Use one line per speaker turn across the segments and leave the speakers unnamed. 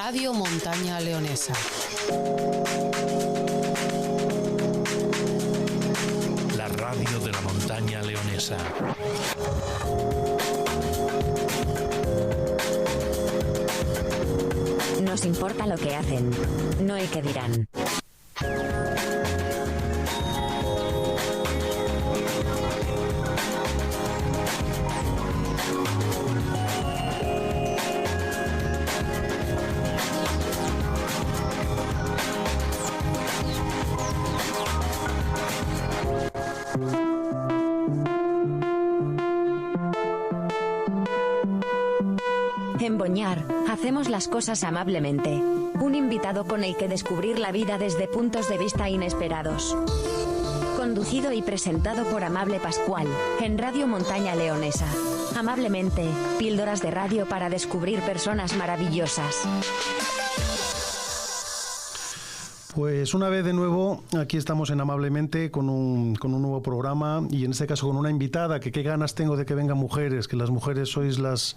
Radio Montaña Leonesa.
La radio de la montaña leonesa.
Nos importa lo que hacen, no el que dirán. En Boñar, hacemos las cosas amablemente. Un invitado con el que descubrir la vida desde puntos de vista inesperados. Conducido y presentado por Amable Pascual, en Radio Montaña Leonesa. Amablemente, píldoras de radio para descubrir personas maravillosas.
Pues una vez de nuevo, aquí estamos en Amablemente con un nuevo programa y en este caso con una invitada, que qué ganas tengo de que vengan mujeres, que las mujeres sois las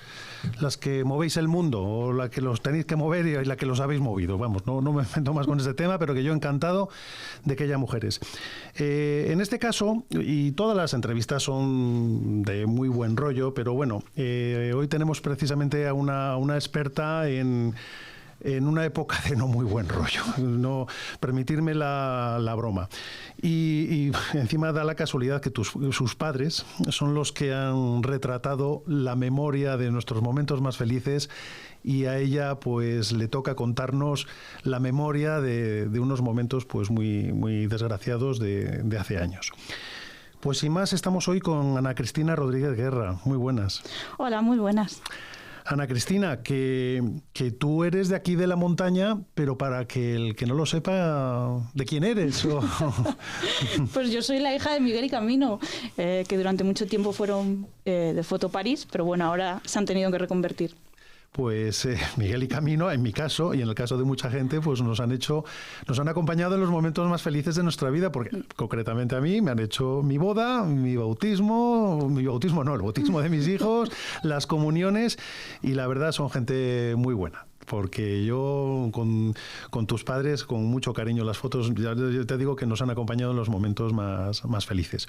que movéis el mundo, o la que los tenéis que mover y la que los habéis movido. Vamos, no me meto más con ese tema, pero que yo encantado de que haya mujeres. En este caso, y todas las entrevistas son de muy buen rollo, pero bueno, hoy tenemos precisamente a una experta en una época de no muy buen rollo, no permitirme la broma. Y encima da la casualidad que sus padres son los que han retratado la memoria de nuestros momentos más felices, y a ella pues le toca contarnos la memoria de unos momentos pues muy, muy desgraciados de hace años. Pues sin más, estamos hoy con Ana Cristina Rodríguez Guerra. Muy buenas.
Hola, muy buenas.
Ana Cristina, que tú eres de aquí de la montaña, pero para que el que no lo sepa, ¿de quién eres?
Pues yo soy la hija de Miguel y Camino, que durante mucho tiempo fueron de Foto París, pero bueno, ahora se han tenido que reconvertir.
Pues Miguel y Camino, en mi caso y en el caso de mucha gente, pues nos han acompañado en los momentos más felices de nuestra vida, porque concretamente a mí me han hecho mi boda, el bautismo de mis hijos, las comuniones, y la verdad son gente muy buena. Porque yo con tus padres, con mucho cariño, las fotos, ya te digo que nos han acompañado en los momentos más felices.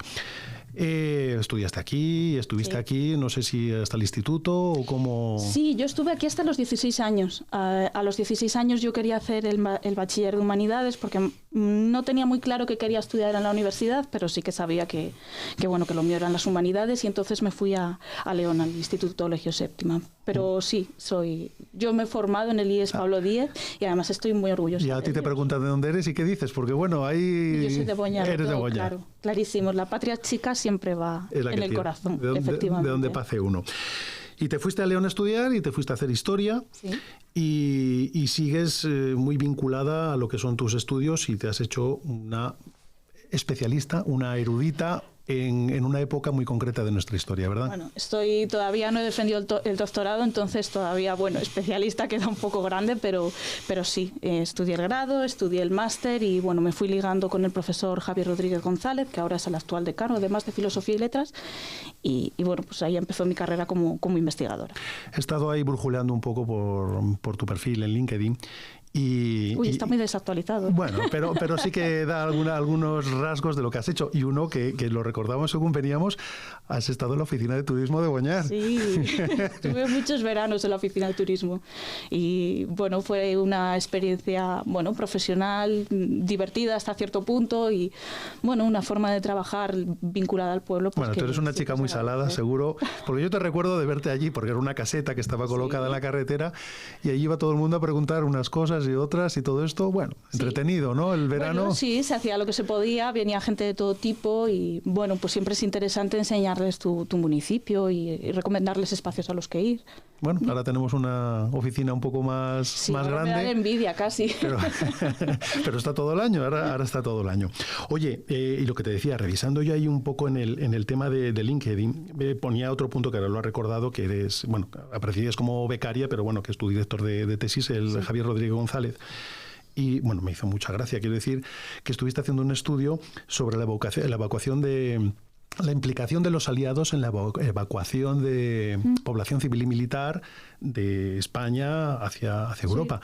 Estudiaste aquí, estuviste aquí, no sé si hasta el instituto o cómo...
Sí, yo estuve aquí hasta los 16 años. A los 16 años yo quería hacer el bachiller de humanidades, porque no tenía muy claro que quería estudiar en la universidad, pero sí que sabía que lo mío eran las humanidades, y entonces me fui a León, al Instituto Legio Séptima. Pero sí, yo me he formado en el IES Pablo X, y además estoy muy orgullosa.
Y a ti te preguntan de dónde eres y qué dices, porque bueno, ahí...
Yo soy de Boñar.
Eres de Boñar.
Claro, clarísimo. La patria chica siempre va en el corazón, efectivamente.
De donde pase uno. Y te fuiste a León a estudiar y te fuiste a hacer historia.
Sí.
Y sigues muy vinculada a lo que son tus estudios, y te has hecho una especialista, una erudita en una época muy concreta de nuestra historia, ¿verdad?
Bueno, todavía no he defendido el doctorado, entonces todavía, especialista queda un poco grande, pero sí, estudié el grado, estudié el máster, y bueno, me fui ligando con el profesor Javier Rodríguez González, que ahora es el actual decano, además de Filosofía y Letras, y bueno, pues ahí empezó mi carrera como investigadora.
He estado ahí burjuleando un poco por tu perfil en LinkedIn.
Está muy desactualizado.
Bueno, pero sí que da algunos rasgos de lo que has hecho. Y uno que lo recordamos según veníamos, has estado en la oficina de turismo de Boñar.
Sí, tuve muchos veranos en la oficina de turismo. Y bueno, fue una experiencia profesional, divertida hasta cierto punto, y bueno, una forma de trabajar vinculada al pueblo. Pues,
bueno, tú eres una chica muy salada, seguro. Porque yo te recuerdo de verte allí, porque era una caseta que estaba colocada en la carretera, y allí iba todo el mundo a preguntar unas cosas y otras, y todo esto, entretenido, ¿no? El verano.
Bueno, sí, se hacía lo que se podía, venía gente de todo tipo, y bueno, pues siempre es interesante enseñarles tu municipio y recomendarles espacios a los que ir.
Bueno, ahora tenemos una oficina un poco más grande.
Me da envidia casi.
Pero está todo el año, ahora está todo el año. Oye, y lo que te decía, revisando yo ahí un poco en el tema de LinkedIn, ponía otro punto que ahora lo ha recordado, que eres, aparecías como becaria, pero bueno, que es tu director de tesis, Javier Rodríguez González. Y bueno, me hizo mucha gracia, quiero decir, que estuviste haciendo un estudio sobre la evacuación de la implicación de los aliados en la evacuación de población civil y militar de España hacia Europa.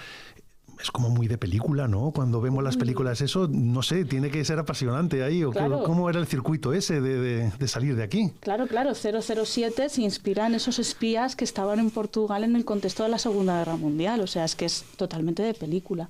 Es como muy de película, ¿no? Cuando vemos las películas eso, no sé, tiene que ser apasionante ahí. ¿O claro. ¿Cómo era el circuito ese de salir de aquí?
Claro. 007 se inspira en esos espías que estaban en Portugal en el contexto de la Segunda Guerra Mundial. O sea, es que es totalmente de película.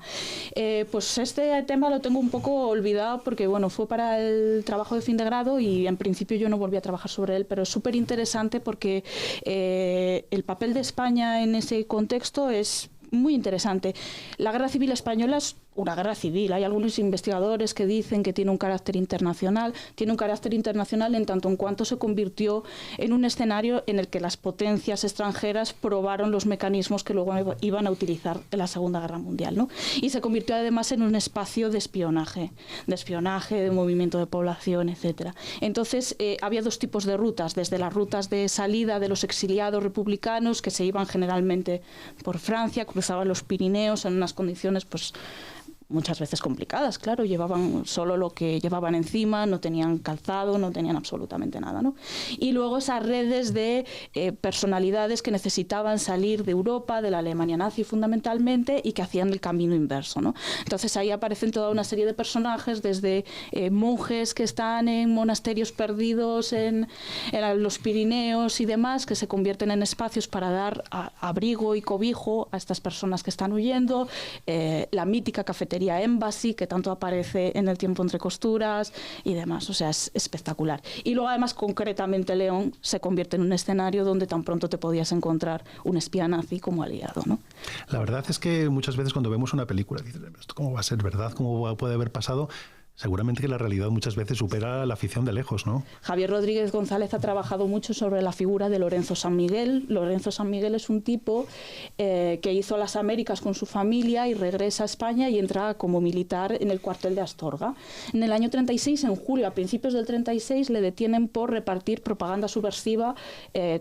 Pues este tema lo tengo un poco olvidado porque, bueno, fue para el trabajo de fin de grado y en principio yo no volví a trabajar sobre él, pero es súper interesante porque el papel de España en ese contexto es muy interesante. La Guerra Civil Española es una guerra civil. Hay algunos investigadores que dicen que tiene un carácter internacional. Tiene un carácter internacional en tanto en cuanto se convirtió en un escenario en el que las potencias extranjeras probaron los mecanismos que luego iban a utilizar en la Segunda Guerra Mundial, ¿no? Y se convirtió además en un espacio de espionaje, de movimiento de población, etcétera. Entonces, había dos tipos de rutas, desde las rutas de salida de los exiliados republicanos que se iban generalmente por Francia, cruzaban los Pirineos en unas condiciones, pues, muchas veces complicadas, claro, llevaban solo lo que llevaban encima, no tenían calzado, no tenían absolutamente nada, ¿no? Y luego esas redes de personalidades que necesitaban salir de Europa, de la Alemania nazi fundamentalmente, y que hacían el camino inverso, ¿no? Entonces ahí aparecen toda una serie de personajes, desde monjes que están en monasterios perdidos en los Pirineos y demás, que se convierten en espacios para dar abrigo y cobijo a estas personas que están huyendo, la mítica cafetería Embassy, que tanto aparece en El tiempo entre costuras y demás. O sea, es espectacular. Y luego, además, concretamente, León se convierte en un escenario donde tan pronto te podías encontrar un espía nazi como aliado, ¿no?
La verdad es que muchas veces cuando vemos una película dices, ¿esto cómo va a ser verdad? ¿Cómo puede haber pasado? Seguramente que la realidad muchas veces supera la ficción de lejos, ¿no?
Javier Rodríguez González ha trabajado mucho sobre la figura de Lorenzo San Miguel. Lorenzo San Miguel es un tipo que hizo las Américas con su familia y regresa a España y entra como militar en el cuartel de Astorga. En el año 36, en julio, a principios del 36, le detienen por repartir propaganda subversiva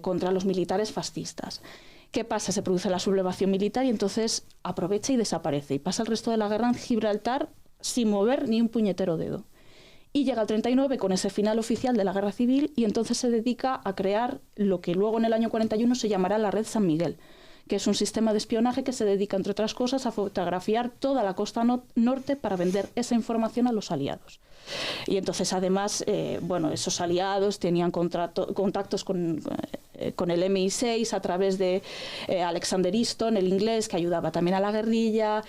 contra los militares fascistas. ¿Qué pasa? Se produce la sublevación militar y entonces aprovecha y desaparece. Y pasa el resto de la guerra en Gibraltar sin mover ni un puñetero dedo. Y llega al 39 con ese final oficial de la Guerra Civil y entonces se dedica a crear lo que luego en el año 41 se llamará la Red San Miguel, que es un sistema de espionaje que se dedica, entre otras cosas, a fotografiar toda la costa norte para vender esa información a los aliados. Y entonces, además, esos aliados tenían contactos con el MI6 a través de Alexander Easton, el inglés, que ayudaba también a la guerrilla.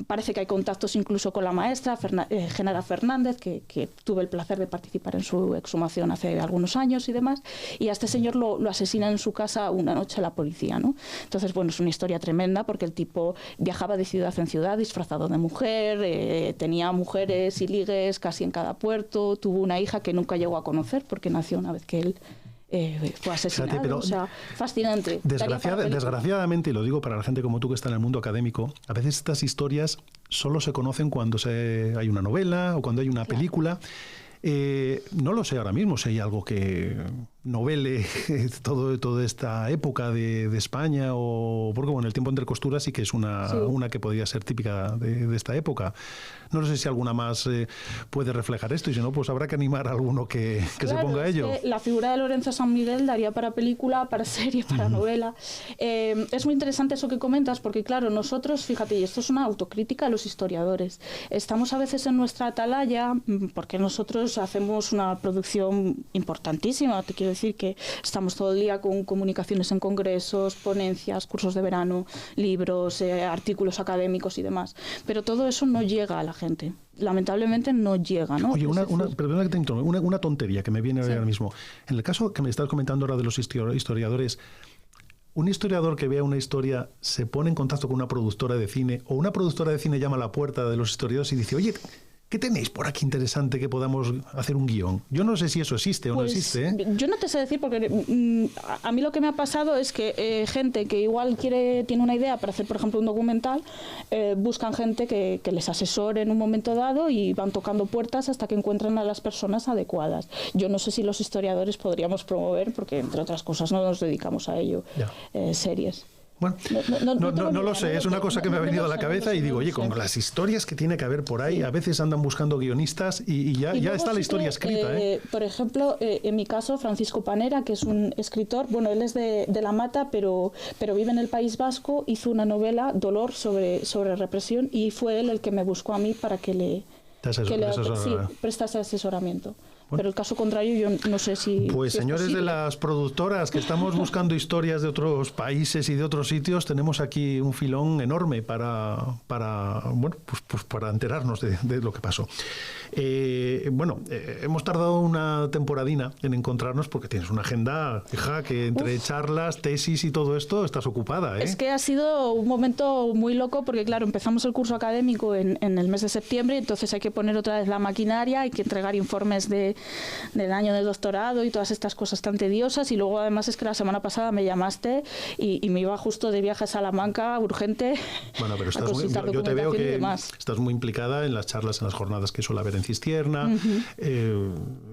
Parece que hay contactos incluso con la maestra, Genara Fernández, que tuve el placer de participar en su exhumación hace algunos años y demás. Y a este señor lo asesinan en su casa una noche la policía, ¿no? Entonces, bueno, es una historia tremenda porque el tipo viajaba de ciudad en ciudad disfrazado de mujer, tenía mujeres y ligues casi en cada puerto, tuvo una hija que nunca llegó a conocer porque nació una vez que él fue asesinado. Fíjate, pero, o sea, fascinante.
Desgraciadamente, y lo digo para la gente como tú que está en el mundo académico, a veces estas historias solo se conocen cuando hay una novela o cuando hay una película. No lo sé ahora mismo si hay algo que novele toda esta época de España, o porque bueno, El tiempo entre costuras sí que es una que podría ser típica de esta época. No sé si alguna más puede reflejar esto, y si no, pues habrá que animar a alguno que se ponga a ello.
La figura de Lorenzo San Miguel daría para película, para serie, para novela. Es muy interesante eso que comentas, porque claro, nosotros, fíjate, y esto es una autocrítica a los historiadores, estamos a veces en nuestra atalaya, porque nosotros hacemos una producción importantísima, te quiero decir que estamos todo el día con comunicaciones en congresos, ponencias, cursos de verano, libros, artículos académicos y demás, pero todo eso no llega a la gente. Lamentablemente no llega, ¿no?
Oye, perdona que te interrumpa, una tontería que me viene ahora mismo. En el caso que me estás comentando ahora de los historiadores, un historiador que vea una historia se pone en contacto con una productora de cine, o una productora de cine llama a la puerta de los historiadores y dice, oye, ¿qué tenéis por aquí interesante que podamos hacer un guión? Yo no sé si eso existe o no existe, ¿eh?
Yo no te sé decir, porque a mí lo que me ha pasado es que gente que igual tiene una idea para hacer, por ejemplo, un documental, buscan gente que les asesore en un momento dado y van tocando puertas hasta que encuentran a las personas adecuadas. Yo no sé si los historiadores podríamos promover, porque entre otras cosas no nos dedicamos a ello, series.
Bueno, no lo sé, es una cosa que me ha venido a la cabeza y digo, oye, con las historias que tiene que haber por ahí, a veces andan buscando guionistas y ya está la historia escrita.
Por ejemplo, en mi caso, Francisco Panera, que es un escritor, bueno, él es de La Mata, pero vive en el País Vasco, hizo una novela, Dolor, sobre represión, y fue él el que me buscó a mí para que le prestase asesoramiento. Bueno. Pero el caso contrario, yo no sé si...
Pues si
señores
de las productoras que estamos buscando historias de otros países y de otros sitios, tenemos aquí un filón enorme para enterarnos de lo que pasó. Hemos tardado una temporadina en encontrarnos porque tienes una agenda, hija, que entre charlas, tesis y todo esto estás ocupada.
Es que ha sido un momento muy loco porque, claro, empezamos el curso académico en el mes de septiembre, entonces hay que poner otra vez la maquinaria, hay que entregar informes del año del doctorado y todas estas cosas tan tediosas, y luego además es que la semana pasada me llamaste y me iba justo de viaje a Salamanca urgente.
Bueno, pero yo te veo que estás muy implicada en las charlas, en las jornadas que suele haber en Cistierna.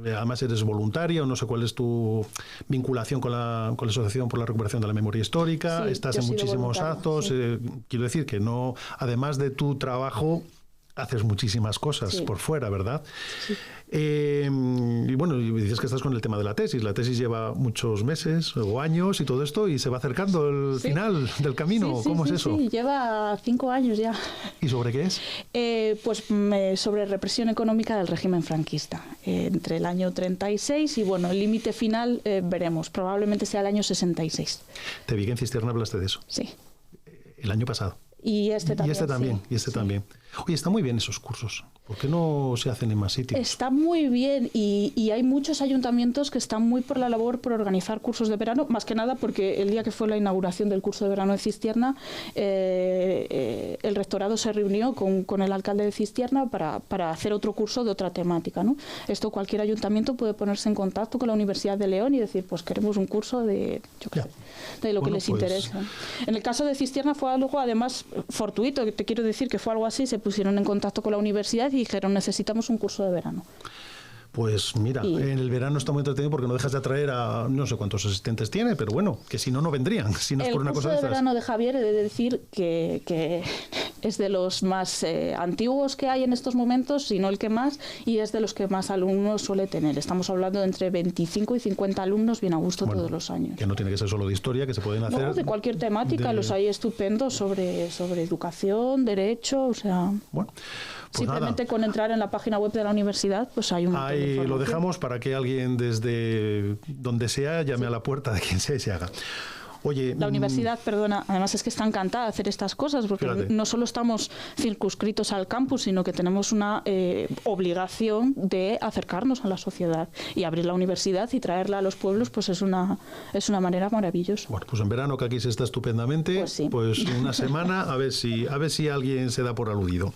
Además eres voluntaria, o no sé cuál es tu vinculación con la Asociación por la Recuperación de la Memoria Histórica. Sí, estás en muchísimos actos. Sí. Quiero decir que no, además de tu trabajo, haces muchísimas cosas por fuera, ¿verdad? Sí. Y bueno, dices que estás con el tema de la tesis. La tesis lleva muchos meses o años y todo esto, y se va acercando el final del camino. ¿Cómo es eso?
Sí, lleva 5 años ya.
¿Y sobre qué es?
Sobre represión económica del régimen franquista, entre el año 36 y, bueno, el límite final veremos, probablemente sea el año 66.
Te vi que en Cistierna hablaste de eso.
Sí.
El año pasado.
Y este también.
También. Oye, están muy bien esos cursos. ¿Por qué no se hacen en más sitios?
Está muy bien y hay muchos ayuntamientos que están muy por la labor por organizar cursos de verano, más que nada porque el día que fue la inauguración del curso de verano de Cistierna, el rectorado se reunió con el alcalde de Cistierna para hacer otro curso de otra temática, ¿no? Esto cualquier ayuntamiento puede ponerse en contacto con la Universidad de León y decir, pues queremos un curso de lo que les interesa. En el caso de Cistierna fue algo además fortuito, te quiero decir que fue algo así, se pusieron en contacto con la universidad y dijeron, necesitamos un curso de verano.
Pues mira, en el verano está muy entretenido porque no dejas de atraer a no sé cuántos asistentes tiene, pero bueno, que si no vendrían, si no es por una cosa de estas.
El curso de verano de Javier, he de decir que es de los más antiguos que hay en estos momentos, si no el que más, y es de los que más alumnos suele tener. Estamos hablando de entre 25 y 50 alumnos bien a gusto todos los años.
Que no tiene que ser solo de historia, que se pueden hacer...
No, de cualquier temática, los hay estupendos sobre educación, derecho, o sea... Bueno, pues simplemente con entrar en la página web de la universidad, pues hay un...
Ahí lo dejamos para que alguien desde donde sea llame a la puerta de quien sea y se haga. Oye,
la universidad, perdona, además es que está encantada de hacer estas cosas, porque no solo estamos circunscritos al campus, sino que tenemos una obligación de acercarnos a la sociedad, y abrir la universidad y traerla a los pueblos, pues es una manera maravillosa.
Bueno, pues en verano, que aquí se está estupendamente, pues una semana a ver si alguien se da por aludido.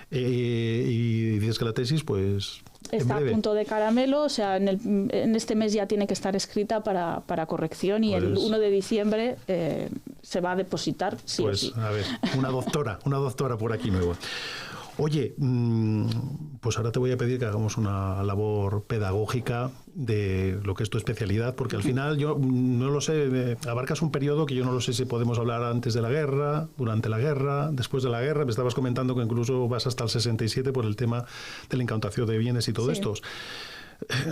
Y dices que la tesis, pues...
Está a punto de caramelo, o sea, en este mes ya tiene que estar escrita para corrección, y el 1 de diciembre se va a depositar, sí o sí.
A ver, una doctora por aquí nueva. Oye, pues ahora te voy a pedir que hagamos una labor pedagógica de lo que es tu especialidad, porque al final yo no lo sé, abarcas un periodo que yo no lo sé si podemos hablar antes de la guerra, durante la guerra, después de la guerra. Me estabas comentando que incluso vas hasta el 67 por el tema de la incautación de bienes y todo esto.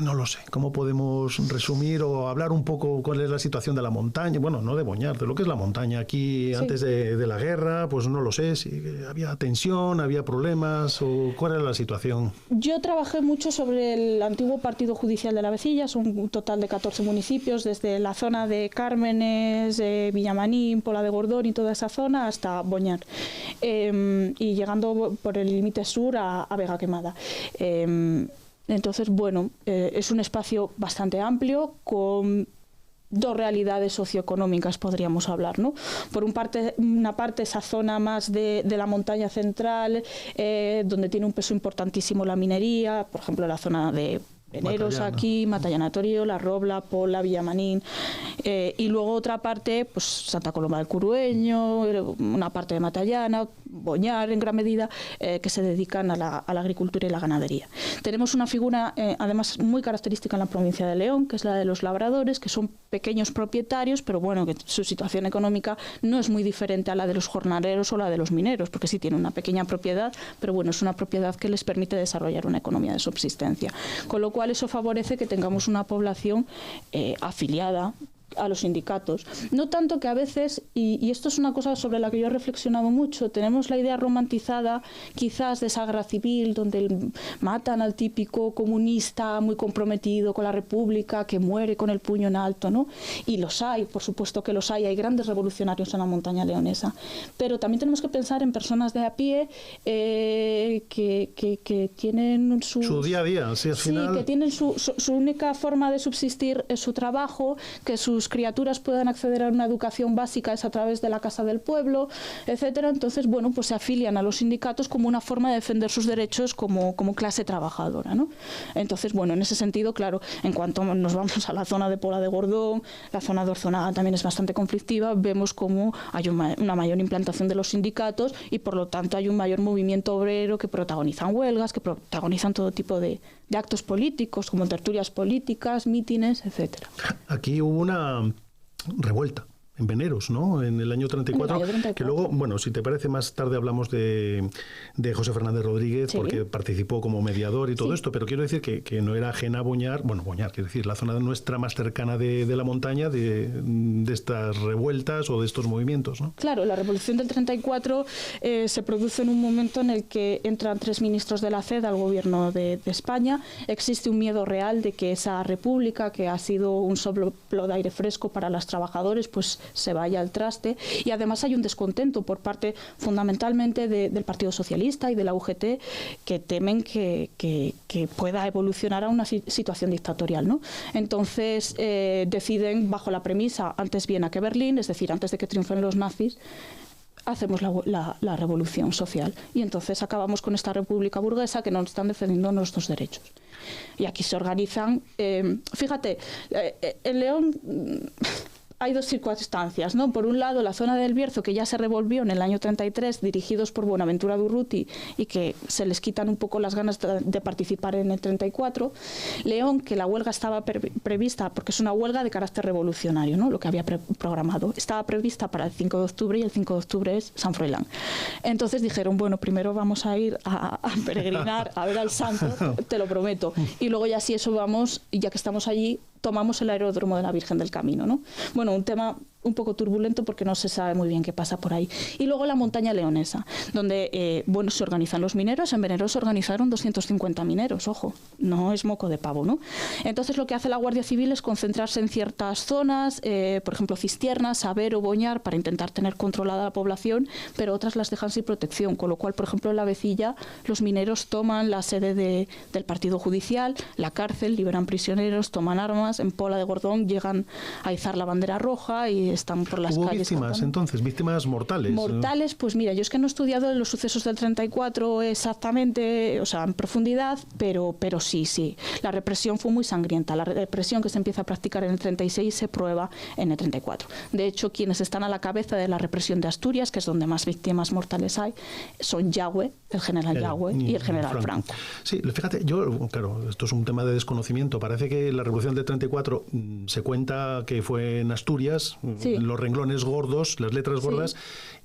No lo sé, ¿cómo podemos resumir o hablar un poco cuál es la situación de la montaña? Bueno, no de Boñar, de lo que es la montaña aquí antes de la guerra, pues no lo sé, si había tensión, había problemas, o cuál era la situación.
Yo trabajé mucho sobre el antiguo partido judicial de La Vecilla, son un total de 14 municipios, desde la zona de Cármenes, Villamanín, Pola de Gordón y toda esa zona hasta Boñar, y llegando por el límite sur a Vega Quemada. Entonces, bueno, es un espacio bastante amplio con dos realidades socioeconómicas, podríamos hablar, ¿no? Por una parte esa zona más de la montaña central, donde tiene un peso importantísimo la minería, por ejemplo la zona de Veneros aquí, Matallana Torío, La Robla, Pola, Villamanín, y luego otra parte, pues Santa Coloma del Curueño, una parte de Matallana, Boñar en gran medida, que se dedican a la agricultura y la ganadería. Tenemos una figura, además, muy característica en la provincia de León, que es la de los labradores, que son pequeños propietarios, pero bueno, que su situación económica no es muy diferente a la de los jornaleros o la de los mineros, porque sí tienen una pequeña propiedad, pero bueno, es una propiedad que les permite desarrollar una economía de subsistencia. Con lo cual eso favorece que tengamos una población afiliada a los sindicatos. No tanto que a veces, y esto es una cosa sobre la que yo he reflexionado mucho, tenemos la idea romantizada quizás de esa guerra civil donde matan al típico comunista muy comprometido con la República que muere con el puño en alto, ¿no? Y los hay, por supuesto que los hay grandes revolucionarios en la montaña leonesa, pero también tenemos que pensar en personas de a pie que tienen su
día a día, sí, al final.
Que tienen su única forma de subsistir es su trabajo, que sus criaturas puedan acceder a una educación básica es a través de la Casa del Pueblo, etcétera. Entonces, bueno, pues se afilian a los sindicatos como una forma de defender sus derechos como clase trabajadora, ¿no? Entonces, bueno, en ese sentido, claro, en cuanto nos vamos a la zona de Pola de Gordón, la zona de Orzonaga también es bastante conflictiva, vemos cómo hay una mayor implantación de los sindicatos y, por lo tanto, hay un mayor movimiento obrero que protagonizan huelgas, que protagonizan todo tipo de actos políticos, como tertulias políticas, mítines, etcétera.
Aquí hubo una revuelta en Veneros, ¿no? En el año 34, que luego, bueno, si te parece, más tarde hablamos de José Fernández Rodríguez, sí, porque participó como mediador y todo esto, pero quiero decir que no era ajena a Boñar, quiero decir, la zona nuestra más cercana de la montaña, de estas revueltas o de estos movimientos, ¿no? Claro,
la revolución del 34 se produce en un momento en el que entran 3 ministros de la CED al gobierno de España. Existe un miedo real de que esa república, que ha sido un soplo de aire fresco para los trabajadores, pues se vaya al traste, y además hay un descontento por parte fundamentalmente del Partido Socialista y de la UGT, que temen que pueda evolucionar a una situación dictatorial, ¿no? Entonces deciden, bajo la premisa antes Viena que Berlín, es decir, antes de que triunfen los nazis, hacemos la revolución social, y entonces acabamos con esta república burguesa que nos están defendiendo nuestros derechos. Y aquí se organizan, fíjate, en León hay 2 circunstancias, ¿no? Por un lado, la zona del Bierzo, que ya se revolvió en el año 33, dirigidos por Buenaventura Durruti, y que se les quitan un poco las ganas de participar en el 34. León, que la huelga estaba prevista, porque es una huelga de carácter revolucionario, ¿no? Lo que había programado. Estaba prevista para el 5 de octubre, y el 5 de octubre es San Froilán. Entonces dijeron, bueno, primero vamos a ir a peregrinar, a ver al santo, te lo prometo. Y luego ya si eso vamos, y ya que estamos allí, tomamos el aeródromo de la Virgen del Camino, ¿no? Bueno, un tema un poco turbulento porque no se sabe muy bien qué pasa por ahí. Y luego la montaña leonesa, donde se organizan los mineros. En Veneros se organizaron 250 mineros, ojo, no es moco de pavo, ¿no? Entonces lo que hace la Guardia Civil es concentrarse en ciertas zonas, por ejemplo Cistierna, Saber o Boñar, para intentar tener controlada la población, pero otras las dejan sin protección, con lo cual, por ejemplo, en La Vecilla los mineros toman la sede del partido judicial, la cárcel, liberan prisioneros, toman armas. En Pola de Gordón llegan a izar la bandera roja y están por las calles.
¿Hubo víctimas entonces? ¿Víctimas mortales?
Mortales, pues mira, yo es que no he estudiado los sucesos del 34 exactamente, o sea, en profundidad, pero sí. La represión fue muy sangrienta. La represión que se empieza a practicar en el 36 se prueba en el 34. De hecho, quienes están a la cabeza de la represión de Asturias, que es donde más víctimas mortales hay, son Yagüe, el general Yagüe, y el general Franco.
Sí, fíjate, claro, esto es un tema de desconocimiento. Parece que la revolución del 34 se cuenta que fue en Asturias, sí, los renglones gordos, las letras gordas,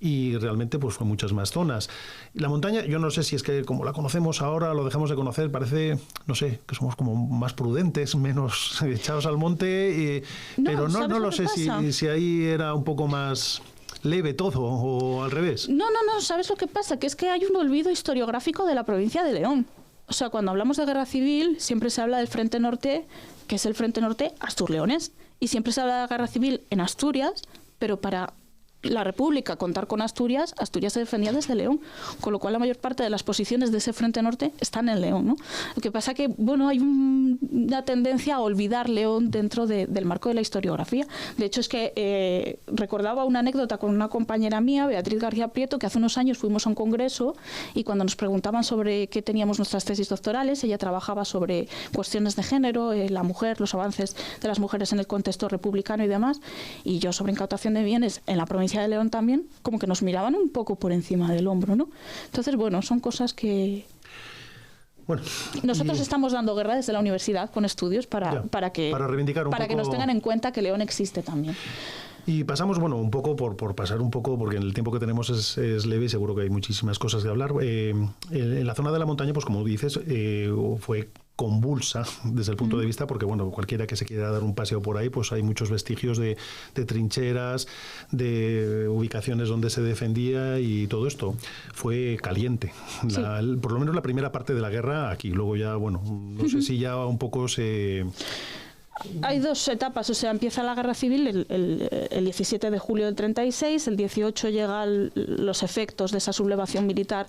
y realmente pues fue en muchas más zonas. La montaña, yo no sé si es que como la conocemos ahora, lo dejamos de conocer, parece, no sé, que somos como más prudentes, menos echados al monte, pero no lo sé si ahí era un poco más leve todo o al revés.
No, ¿sabes lo que pasa? Que es que hay un olvido historiográfico de la provincia de León. O sea, cuando hablamos de guerra civil, siempre se habla del Frente Norte, que es el Frente Norte Astur-Leones, y siempre se habla de la guerra civil en Asturias, pero para la República contar con Asturias, Asturias se defendía desde León, con lo cual la mayor parte de las posiciones de ese frente norte están en León, ¿no? Lo que pasa que, bueno, hay una tendencia a olvidar León dentro del marco de la historiografía. De hecho, es que recordaba una anécdota con una compañera mía, Beatriz García Prieto, que hace unos años fuimos a un congreso y cuando nos preguntaban sobre qué teníamos nuestras tesis doctorales, ella trabajaba sobre cuestiones de género, la mujer, los avances de las mujeres en el contexto republicano y demás, y yo sobre incautación de bienes en la provincia de León también, como que nos miraban un poco por encima del hombro, ¿no? Entonces, bueno, son cosas que... Bueno, nosotros estamos dando guerra desde la universidad con estudios para
reivindicar un poco,
que nos tengan en cuenta que León existe también.
Y pasamos, bueno, un poco por pasar un poco, porque en el tiempo que tenemos es leve y seguro que hay muchísimas cosas que hablar. En la zona de la montaña, pues como dices, fue convulsa desde el punto de vista, porque bueno, cualquiera que se quiera dar un paseo por ahí, pues hay muchos vestigios de trincheras, de ubicaciones donde se defendía y todo esto. Fue caliente. Sí. Por lo menos la primera parte de la guerra aquí. Luego ya, bueno, no sé si ya un poco se...
Hay dos etapas, o sea, empieza la guerra civil el 17 de julio del 36, el 18 llegan los efectos de esa sublevación militar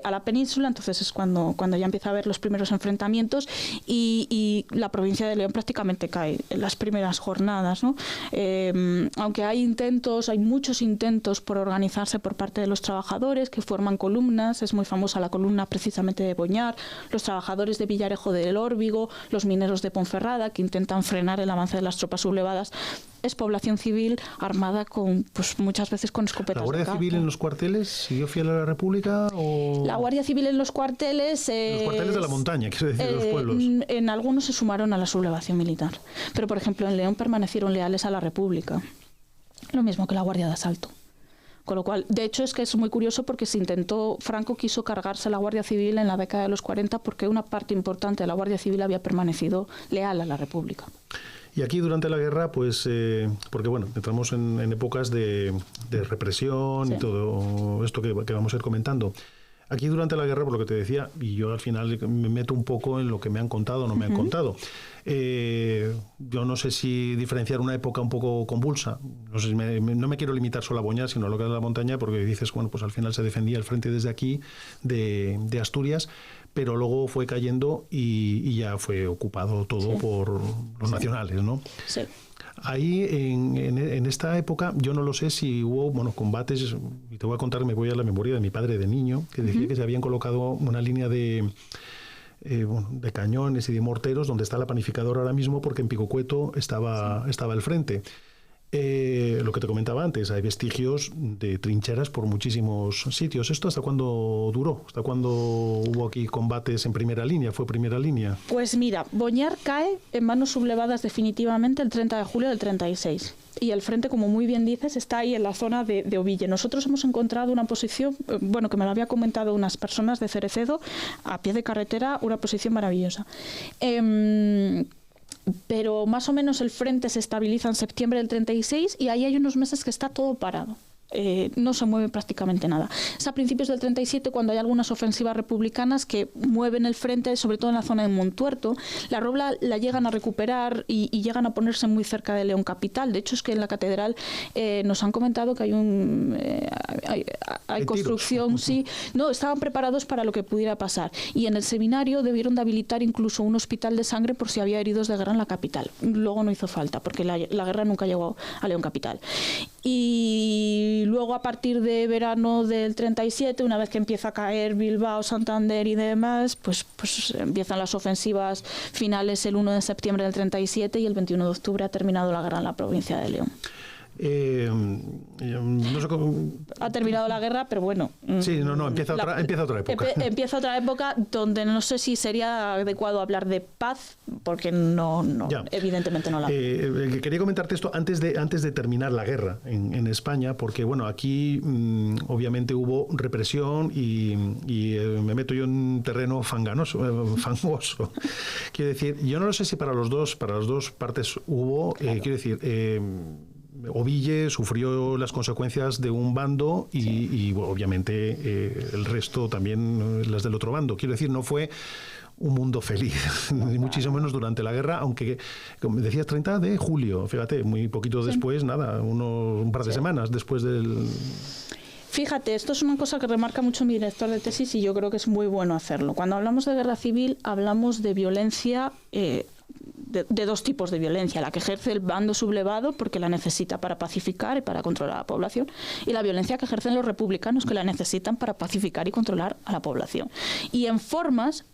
a la península, entonces es cuando ya empieza a haber los primeros enfrentamientos y la provincia de León prácticamente cae en las primeras jornadas, ¿no? Aunque hay muchos intentos por organizarse por parte de los trabajadores que forman columnas, es muy famosa la columna precisamente de Boñar, los trabajadores de Villarejo del Órbigo, los mineros de Ponferrada que intentan frenar el avance de las tropas sublevadas. Es población civil armada con, pues muchas veces con escopetas.
¿La Guardia Civil en los cuarteles siguió fiel a la República? O...
La Guardia Civil en los cuarteles...
los cuarteles de la montaña, quiero decir, de los pueblos.
En algunos se sumaron a la sublevación militar. Pero, por ejemplo, en León permanecieron leales a la República. Lo mismo que la Guardia de Asalto. Con lo cual, de hecho, es que es muy curioso porque Franco quiso cargarse a la Guardia Civil en la década de los 40 porque una parte importante de la Guardia Civil había permanecido leal a la República.
Y aquí durante la guerra, pues, porque bueno, entramos en épocas de represión, sí, y todo esto que vamos a ir comentando. Aquí durante la guerra, por lo que te decía, y yo al final me meto un poco en lo que me han contado o no me han contado. Yo no sé si diferenciar una época un poco convulsa. No sé si no me quiero limitar solo a Boñar, sino a lo que es la montaña, porque dices, bueno, pues al final se defendía el frente desde aquí, de Asturias, pero luego fue cayendo y ya fue ocupado todo, sí, por los nacionales, ¿no?
Sí.
Ahí, en esta época, yo no lo sé si hubo, bueno, combates, y te voy a contar, me voy a la memoria de mi padre de niño, que decía que se habían colocado una línea de cañones y de morteros donde está la panificadora ahora mismo, porque en Picocueto estaba el frente. Lo que te comentaba antes, hay vestigios de trincheras por muchísimos sitios. ¿Esto hasta cuándo duró? ¿Hasta cuándo hubo aquí combates en primera línea? ¿Fue primera línea?
Pues mira, Boñar cae en manos sublevadas definitivamente el 30 de julio del 36. Y el frente, como muy bien dices, está ahí en la zona de Oville. Nosotros hemos encontrado una posición, bueno, que me lo había comentado unas personas de Cerecedo, a pie de carretera, una posición maravillosa. Pero más o menos el frente se estabiliza en septiembre del 36 y ahí hay unos meses que está todo parado. No se mueve prácticamente nada. Es a principios del 37 cuando hay algunas ofensivas republicanas que mueven el frente, sobre todo en la zona de Montuerto. La Robla la llegan a recuperar y llegan a ponerse muy cerca de León capital. De hecho, es que en la catedral nos han comentado que hay construcción, sí. No, estaban preparados para lo que pudiera pasar. Y en el seminario debieron de habilitar incluso un hospital de sangre por si había heridos de guerra en la capital. Luego no hizo falta, porque la guerra nunca llegó a León capital. Y luego, a partir de verano del 37, una vez que empieza a caer Bilbao, Santander y demás, pues empiezan las ofensivas finales el 1 de septiembre del 37 y el 21 de octubre ha terminado la guerra en la provincia de León.
No sé cómo...
Ha terminado la guerra, pero bueno.
Sí, empieza otra época.
Empieza otra época donde no sé si sería adecuado hablar de paz, porque no evidentemente no la hay.
Quería comentarte esto antes de terminar la guerra en España, porque bueno, aquí obviamente hubo represión y me meto yo en un terreno fangoso. Quiero decir, yo no sé si para las dos partes hubo, claro. Quiero decir, Oville sufrió las consecuencias de un bando y obviamente el resto también las del otro bando. Quiero decir, no fue un mundo feliz, ni muchísimo menos durante la guerra, aunque, como decías, 30 de julio, fíjate, muy poquito después, nada, un par de semanas después del...
Fíjate, esto es una cosa que remarca mucho mi director de tesis y yo creo que es muy bueno hacerlo. Cuando hablamos de guerra civil, hablamos de violencia, de dos tipos de violencia: la que ejerce el bando sublevado porque la necesita para pacificar y para controlar a la población, y la violencia que ejercen los republicanos que la necesitan para pacificar y controlar a la población. Y en formas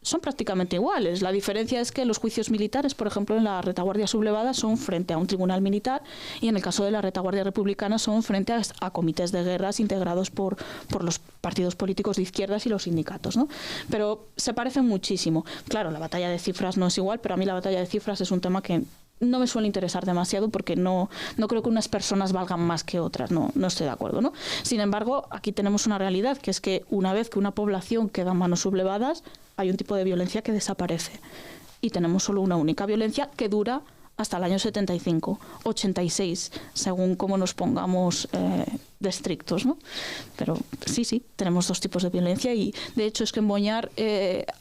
son prácticamente iguales. La diferencia es que los juicios militares, por ejemplo, en la retaguardia sublevada son frente a un tribunal militar, y en el caso de la retaguardia republicana son frente a comités de guerras integrados por los partidos políticos de izquierdas y los sindicatos, ¿no? Pero se parecen muchísimo. Claro, la batalla de cifras no es igual, pero a mí la batalla de cifras es un tema que no me suele interesar demasiado porque no creo que unas personas valgan más que otras, no estoy de acuerdo, ¿no? Sin embargo, aquí tenemos una realidad, que es que una vez que una población queda en manos sublevadas, hay un tipo de violencia que desaparece. Y tenemos solo una única violencia que dura hasta el año 75, 86, según cómo nos pongamos de estrictos, ¿no? Pero sí, tenemos dos tipos de violencia, y de hecho es que en Boñar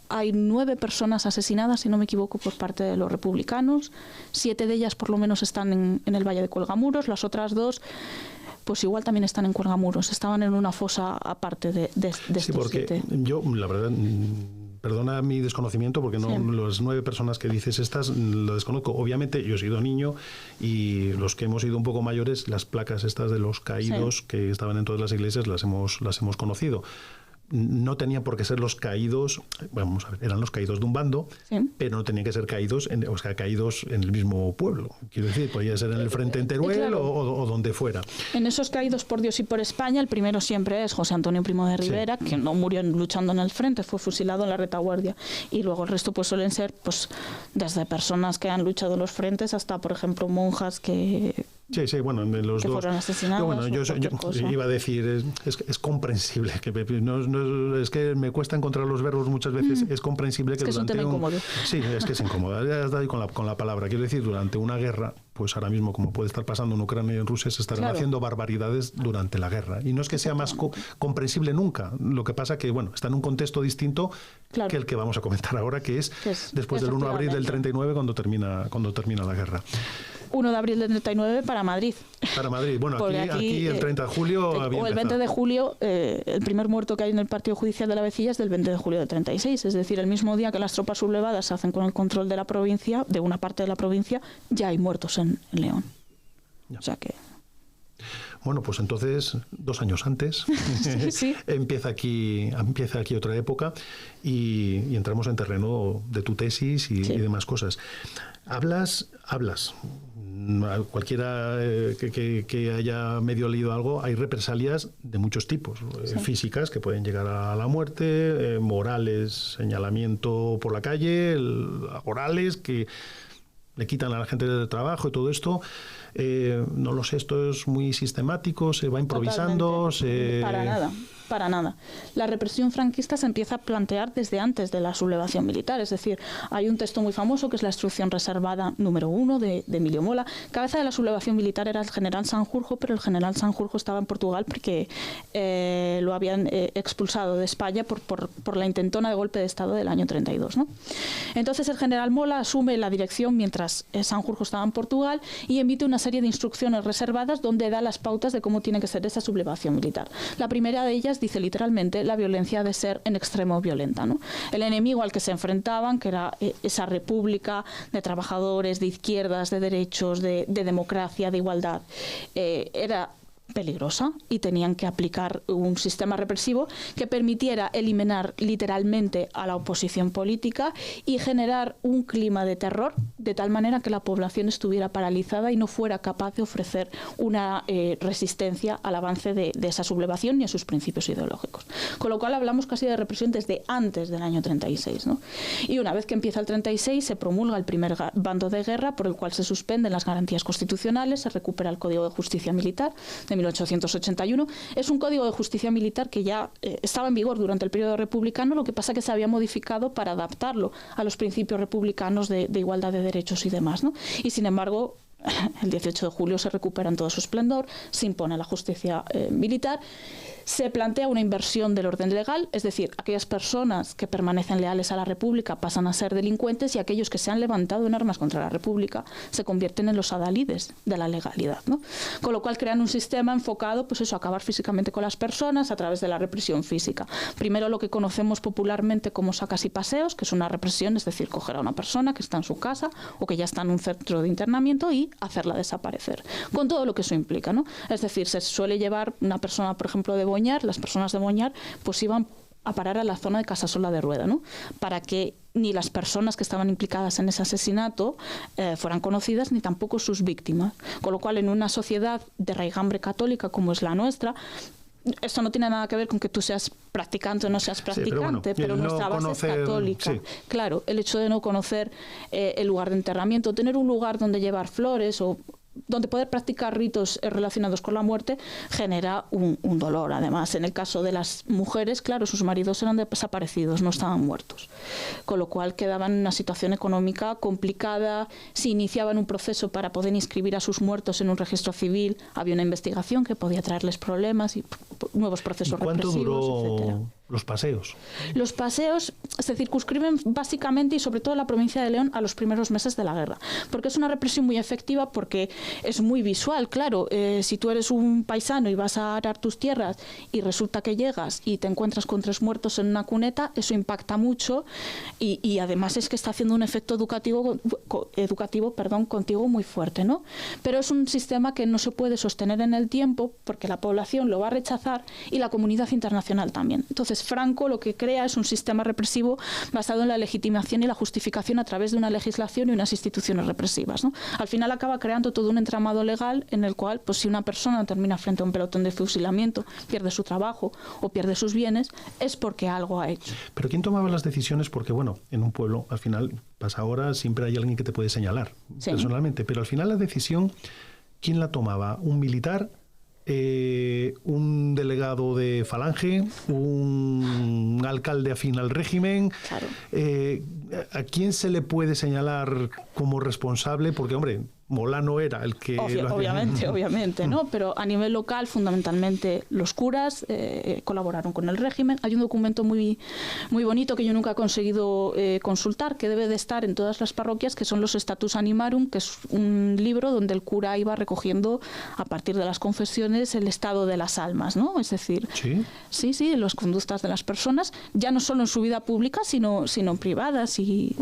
hay 9 personas asesinadas, si no me equivoco, por parte de los republicanos. 7 de ellas por lo menos están en el Valle de Cuelgamuros, las otras 2... pues igual también están en Cuelgamuros, estaban en una fosa aparte de
Sí, porque
7.
yo, la verdad, perdona mi desconocimiento, porque no, las 9 personas que dices estas lo desconozco. Obviamente yo he sido niño, y los que hemos sido un poco mayores, las placas estas de los caídos que estaban en todas las iglesias las hemos conocido. No tenían por qué ser los caídos, vamos a ver, eran los caídos de un bando, pero no tenían que ser caídos caídos en el mismo pueblo. Quiero decir, podía ser en el frente en Teruel, claro, o donde fuera.
En esos caídos por Dios y por España, el primero siempre es José Antonio Primo de Rivera, que no murió luchando en el frente, fue fusilado en la retaguardia. Y luego el resto pues suelen ser pues desde personas que han luchado en los frentes hasta, por ejemplo, monjas que...
Sí, bueno, en los
que
dos
fueron asesinados.
Bueno, yo iba a decir, es comprensible, es que me cuesta encontrar los verbos muchas veces, es comprensible que durante
es un tema incómodo.
Sí, es que es incómodo, ya has dado con la palabra. Quiero decir, durante una guerra, pues ahora mismo, como puede estar pasando en Ucrania y en Rusia, se estarán haciendo barbaridades durante la guerra. Y no es que sea más comprensible nunca. Lo que pasa que, bueno, está en un contexto distinto que el que vamos a comentar ahora, que es después del 1 de abril del 39, cuando termina la guerra.
1 de abril del 39 para Madrid.
Para Madrid. Bueno, aquí el 30 de julio había
o el 20 de julio, el primer muerto que hay en el partido judicial de la Vecilla es del 20 de julio del 36. Es decir, el mismo día que las tropas sublevadas se hacen con el control de la provincia, de una parte de la provincia, ya hay muertos en León. Ya. O sea que...
Bueno, pues entonces, 2 años antes,
sí. empieza
aquí otra época, y entramos en terreno de tu tesis y demás cosas. Hablas, cualquiera que haya medio leído algo, hay represalias de muchos tipos, físicas, que pueden llegar a la muerte, morales, señalamiento por la calle, orales, que le quitan a la gente del trabajo y todo esto. No lo sé, esto es muy sistemático, se va improvisando.
Para nada. La represión franquista se empieza a plantear desde antes de la sublevación militar. Es decir, hay un texto muy famoso que es la Instrucción Reservada número 1 de Emilio Mola. Cabeza de la sublevación militar era el general Sanjurjo, pero el general Sanjurjo estaba en Portugal porque lo habían expulsado de España por la intentona de golpe de Estado del año 32, ¿no? Entonces el general Mola asume la dirección mientras Sanjurjo estaba en Portugal y emite una serie de instrucciones reservadas donde da las pautas de cómo tiene que ser esa sublevación militar. La primera de ellas dice literalmente: la violencia ha de ser en extremo violenta, ¿no? El enemigo al que se enfrentaban, que era esa república de trabajadores, de izquierdas, de derechos, de democracia, de igualdad, era peligrosa, y tenían que aplicar un sistema represivo que permitiera eliminar literalmente a la oposición política y generar un clima de terror de tal manera que la población estuviera paralizada y no fuera capaz de ofrecer una resistencia al avance de esa sublevación ni a sus principios ideológicos. Con lo cual hablamos casi de represión desde antes del año 36, ¿no? Y una vez que empieza el 36 se promulga el primer bando de guerra, por el cual se suspenden las garantías constitucionales, se recupera el Código de Justicia Militar de 1881. Es un código de justicia militar que ya estaba en vigor durante el periodo republicano, lo que pasa que se había modificado para adaptarlo a los principios republicanos de igualdad de derechos y demás, ¿no? Y sin embargo, el 18 de julio se recupera en todo su esplendor, se impone la justicia militar. Se plantea una inversión del orden legal, es decir, aquellas personas que permanecen leales a la República pasan a ser delincuentes y aquellos que se han levantado en armas contra la República se convierten en los adalides de la legalidad, ¿no? Con lo cual crean un sistema enfocado, pues eso, a acabar físicamente con las personas a través de la represión física. Primero lo que conocemos popularmente como sacas y paseos, que es una represión, es decir, coger a una persona que está en su casa o que ya está en un centro de internamiento y hacerla desaparecer, con todo lo que eso implica, ¿no? Es decir, se suele llevar una persona, por ejemplo, de Boñar, las personas de Boñar, pues iban a parar a la zona de Casasola de Rueda, ¿no? Para que ni las personas que estaban implicadas en ese asesinato fueran conocidas, ni tampoco sus víctimas. Con lo cual, en una sociedad de raigambre católica como es la nuestra, esto no tiene nada que ver con que tú seas practicante o no seas practicante, pero nuestra base es católica. Sí. Claro, el hecho de no conocer el lugar de enterramiento, tener un lugar donde llevar flores o donde poder practicar ritos relacionados con la muerte genera un dolor. Además, en el caso de las mujeres, claro, sus maridos eran desaparecidos, no estaban muertos. Con lo cual quedaban en una situación económica complicada. Si iniciaban un proceso para poder inscribir a sus muertos en un registro civil, había una investigación que podía traerles problemas y nuevos procesos represivos,
¿Cuánto duró
etcétera.
Los paseos?
Los paseos se circunscriben básicamente y sobre todo en la provincia de León a los primeros meses de la guerra, porque es una represión muy efectiva, porque es muy visual, claro. Si tú eres un paisano y vas a arar tus tierras y resulta que llegas y te encuentras con 3 muertos en una cuneta, eso impacta mucho y además es que está haciendo un efecto educativo contigo muy fuerte, ¿no? Pero es un sistema que no se puede sostener en el tiempo porque la población lo va a rechazar y la comunidad internacional también. Entonces, Franco lo que crea es un sistema represivo basado en la legitimación y la justificación a través de una legislación y unas instituciones represivas, ¿no? Al final acaba creando todo un entramado legal en el cual, pues si una persona termina frente a un pelotón de fusilamiento, pierde su trabajo o pierde sus bienes, es porque algo ha hecho.
Pero ¿quién tomaba las decisiones? Porque, bueno, en un pueblo, al final, pasa ahora, siempre hay alguien que te puede señalar, sí, personalmente, pero al final la decisión, ¿quién la tomaba? ¿Un militar? Un delegado de Falange, un alcalde afín al régimen.
Claro.
¿A quién se le puede señalar como responsable? Porque, hombre, Molano era el que...
Obviamente, ¿no? Pero a nivel local, fundamentalmente, los curas colaboraron con el régimen. Hay un documento muy, muy bonito que yo nunca he conseguido consultar, que debe de estar en todas las parroquias, que son los Status Animarum, que es un libro donde el cura iba recogiendo, a partir de las confesiones, el estado de las almas, ¿no? Es decir, sí, las conductas de las personas, ya no solo en su vida pública, sino privadas y...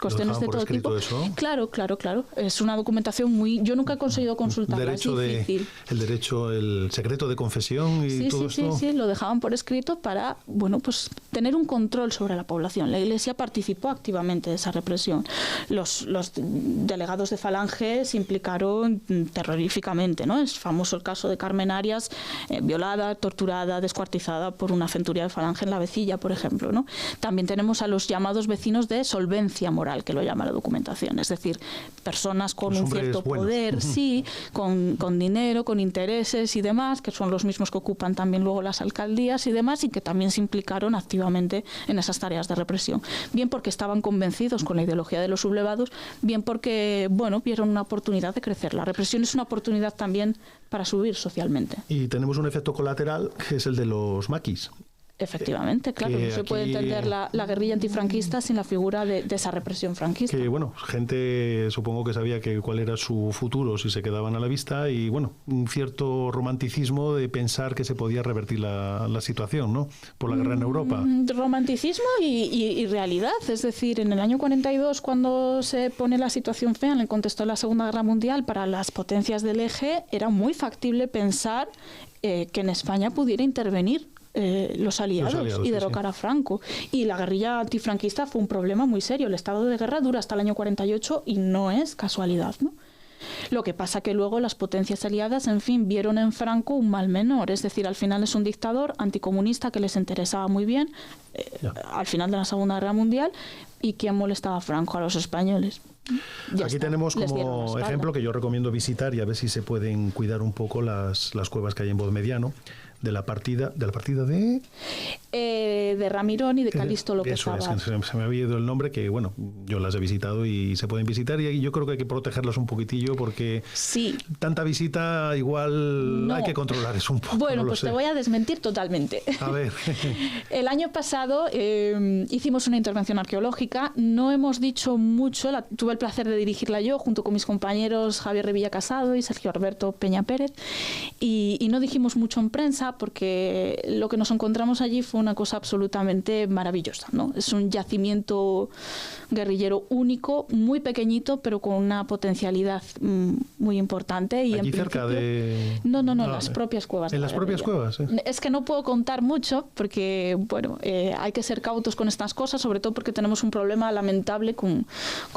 cuestiones de todo tipo.
¿Eso?
Claro. Es una documentación muy... Yo nunca he conseguido consultarla, es difícil.
El secreto de confesión y todo esto.
Sí, lo dejaban por escrito para, bueno, pues tener un control sobre la población. La Iglesia participó activamente de esa represión. Los delegados de Falange se implicaron terroríficamente, ¿no? Es famoso el caso de Carmen Arias, violada, torturada, descuartizada por una centuria de Falange en La Vecilla, por ejemplo, ¿no? También tenemos a los llamados vecinos de solvencia moral, que lo llama la documentación, es decir, personas con un cierto poder, sí, con dinero, con intereses y demás, que son los mismos que ocupan también luego las alcaldías y demás, y que también se implicaron activamente en esas tareas de represión. Bien porque estaban convencidos con la ideología de los sublevados, bien porque, bueno, vieron una oportunidad de crecer. La represión es una oportunidad también para subir socialmente.
Y tenemos un efecto colateral, que es el de los maquis.
Efectivamente, claro, no se puede entender la guerrilla antifranquista sin la figura de esa represión franquista.
Que, bueno, gente supongo que sabía cuál era su futuro si se quedaban a la vista y, bueno, un cierto romanticismo de pensar que se podía revertir la situación, ¿no? Por la guerra en Europa.
Romanticismo y realidad, es decir, en el año 42, cuando se pone la situación fea en el contexto de la Segunda Guerra Mundial para las potencias del eje, era muy factible pensar que en España pudiera intervenir los aliados y derrocar a Franco. Y la guerrilla antifranquista fue un problema muy serio. El estado de guerra dura hasta el año 48 y no es casualidad, ¿no? Lo que pasa que luego las potencias aliadas, en fin, vieron en Franco un mal menor. Es decir, al final es un dictador anticomunista que les interesaba muy bien al final de la Segunda Guerra Mundial. ¿Y quién molestaba a Franco? A los españoles.
Aquí tenemos como ejemplo que yo recomiendo visitar y a ver si se pueden cuidar un poco las cuevas que hay en Bodmediano, de la partida de...
de Ramirón y de Calixto López
Eso es,
Abad.
se me había ido el nombre, que bueno, yo las he visitado y se pueden visitar, y yo creo que hay que protegerlas un poquitillo porque
Sí.
tanta visita igual
No.
hay que controlar eso un poco.
Bueno,
no lo
pues
sé.
te voy a desmentir totalmente.
A ver.
El año pasado hicimos una intervención arqueológica, no hemos dicho mucho, tuve el placer de dirigirla yo junto con mis compañeros Javier Revilla Casado y Sergio Alberto Peña Pérez, y no dijimos mucho en prensa porque lo que nos encontramos allí fue una cosa absolutamente maravillosa, ¿no? Es un yacimiento guerrillero único, muy pequeñito, pero con una potencialidad muy importante. Y
Allí
en
cerca
principio-
de...
No, en las propias cuevas.
En
de
las
la
propias
guerrilla.
cuevas,
Es que no puedo contar mucho porque, bueno, hay que ser cautos con estas cosas, sobre todo porque tenemos un problema lamentable con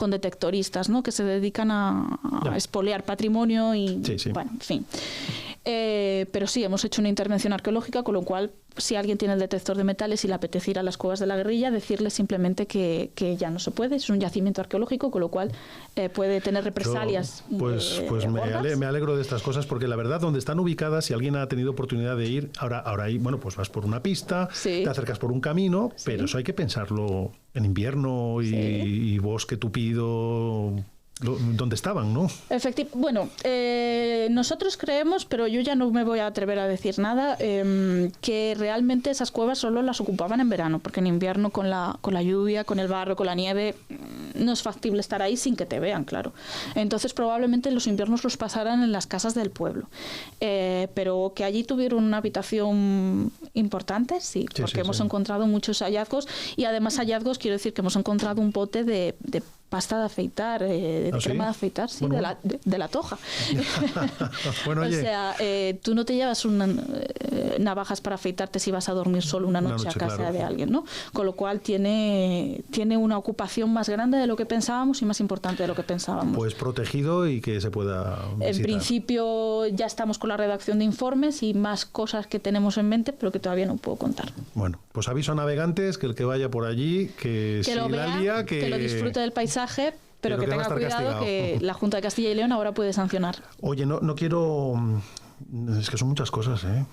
detectoristas, ¿no? Que se dedican a
Ya.
expoliar patrimonio y,
Sí.
bueno, en fin. Pero sí, hemos hecho una intervención arqueológica, con lo cual, si alguien tiene el detector de metales y le apetece ir a las cuevas de la guerrilla, decirle simplemente que ya no se puede. Es un yacimiento arqueológico, con lo cual puede tener represalias.
Pues
gordas.
me alegro de estas cosas, porque la verdad, donde están ubicadas, si alguien ha tenido oportunidad de ir, ahora ahí, bueno, pues vas por una pista,
Sí.
te acercas por un camino,
Sí.
pero eso hay que pensarlo en invierno y bosque tupido, donde estaban, ¿no?
Bueno, nosotros creemos, pero yo ya no me voy a atrever a decir nada, que realmente esas cuevas solo las ocupaban en verano, porque en invierno con la lluvia, con el barro, con la nieve, no es factible estar ahí sin que te vean, claro. Entonces probablemente los inviernos los pasaran en las casas del pueblo. Pero que allí tuvieron una habitación importante, sí, porque hemos encontrado muchos hallazgos, y además hallazgos, quiero decir que hemos encontrado un bote de pasta de afeitar, de
¿Ah, sí?
crema de afeitar, sí,
Bueno.
de la Toja.
Bueno, oye.
O sea, tú no te llevas navajas para afeitarte si vas a dormir solo una noche a casa
claro.
de alguien, ¿no? Con lo cual tiene una ocupación más grande de lo que pensábamos y más importante de lo que pensábamos.
Pues protegido y que se pueda visitar.
En principio ya estamos con la redacción de informes y más cosas que tenemos en mente, pero que todavía no puedo contar.
Bueno, pues aviso a navegantes que el que vaya por allí, que si
lo vea,
la lía,
que lo disfute del paisaje, pero que
va a
tenga
estar
cuidado
castigado.
que la Junta de Castilla y León ahora puede sancionar.
Oye, no quiero... Es que son muchas cosas, ¿eh?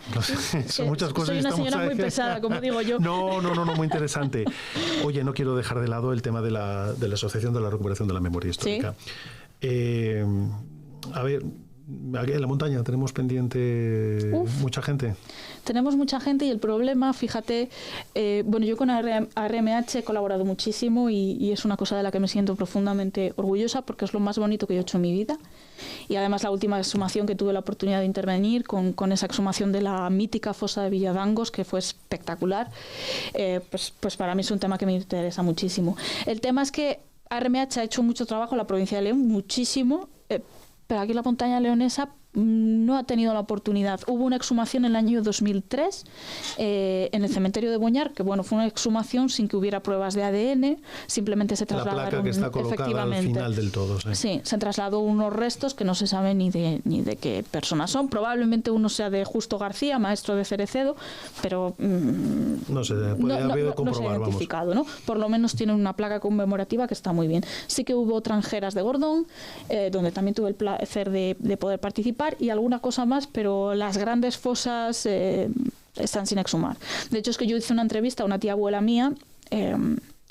Son muchas cosas.
Soy una
estamos
señora muy pesada, como digo yo.
No, muy interesante. Oye, no quiero dejar de lado el tema de la Asociación de la Recuperación de la Memoria Histórica. A ver, aquí en la montaña tenemos pendiente mucha gente.
Tenemos mucha gente y el problema, fíjate, bueno, yo con ARMH he colaborado muchísimo y es una cosa de la que me siento profundamente orgullosa porque es lo más bonito que yo he hecho en mi vida. Y además la última exhumación que tuve la oportunidad de intervenir con esa exhumación de la mítica fosa de Villadangos, que fue espectacular, pues para mí es un tema que me interesa muchísimo. El tema es que ARMH ha hecho mucho trabajo en la provincia de León, muchísimo, pero aquí en la montaña leonesa no ha tenido la oportunidad. Hubo una exhumación en el año 2003 en el cementerio de Boñar, que bueno, fue una exhumación sin que hubiera pruebas de ADN, simplemente se trasladaron.
La placa que está colocada al final del todo.
Sí, se trasladó unos restos que no se sabe ni de qué personas son. Probablemente uno sea de Justo García, maestro de Cerecedo, pero
no se puede comprobar,
no se ha identificado, ¿no? Por lo menos tiene una placa conmemorativa que está muy bien. Sí que hubo tranjeras de Gordón, donde también tuve el placer de poder participar, y alguna cosa más, pero las grandes fosas están sin exhumar. De hecho, es que yo hice una entrevista a una tía abuela mía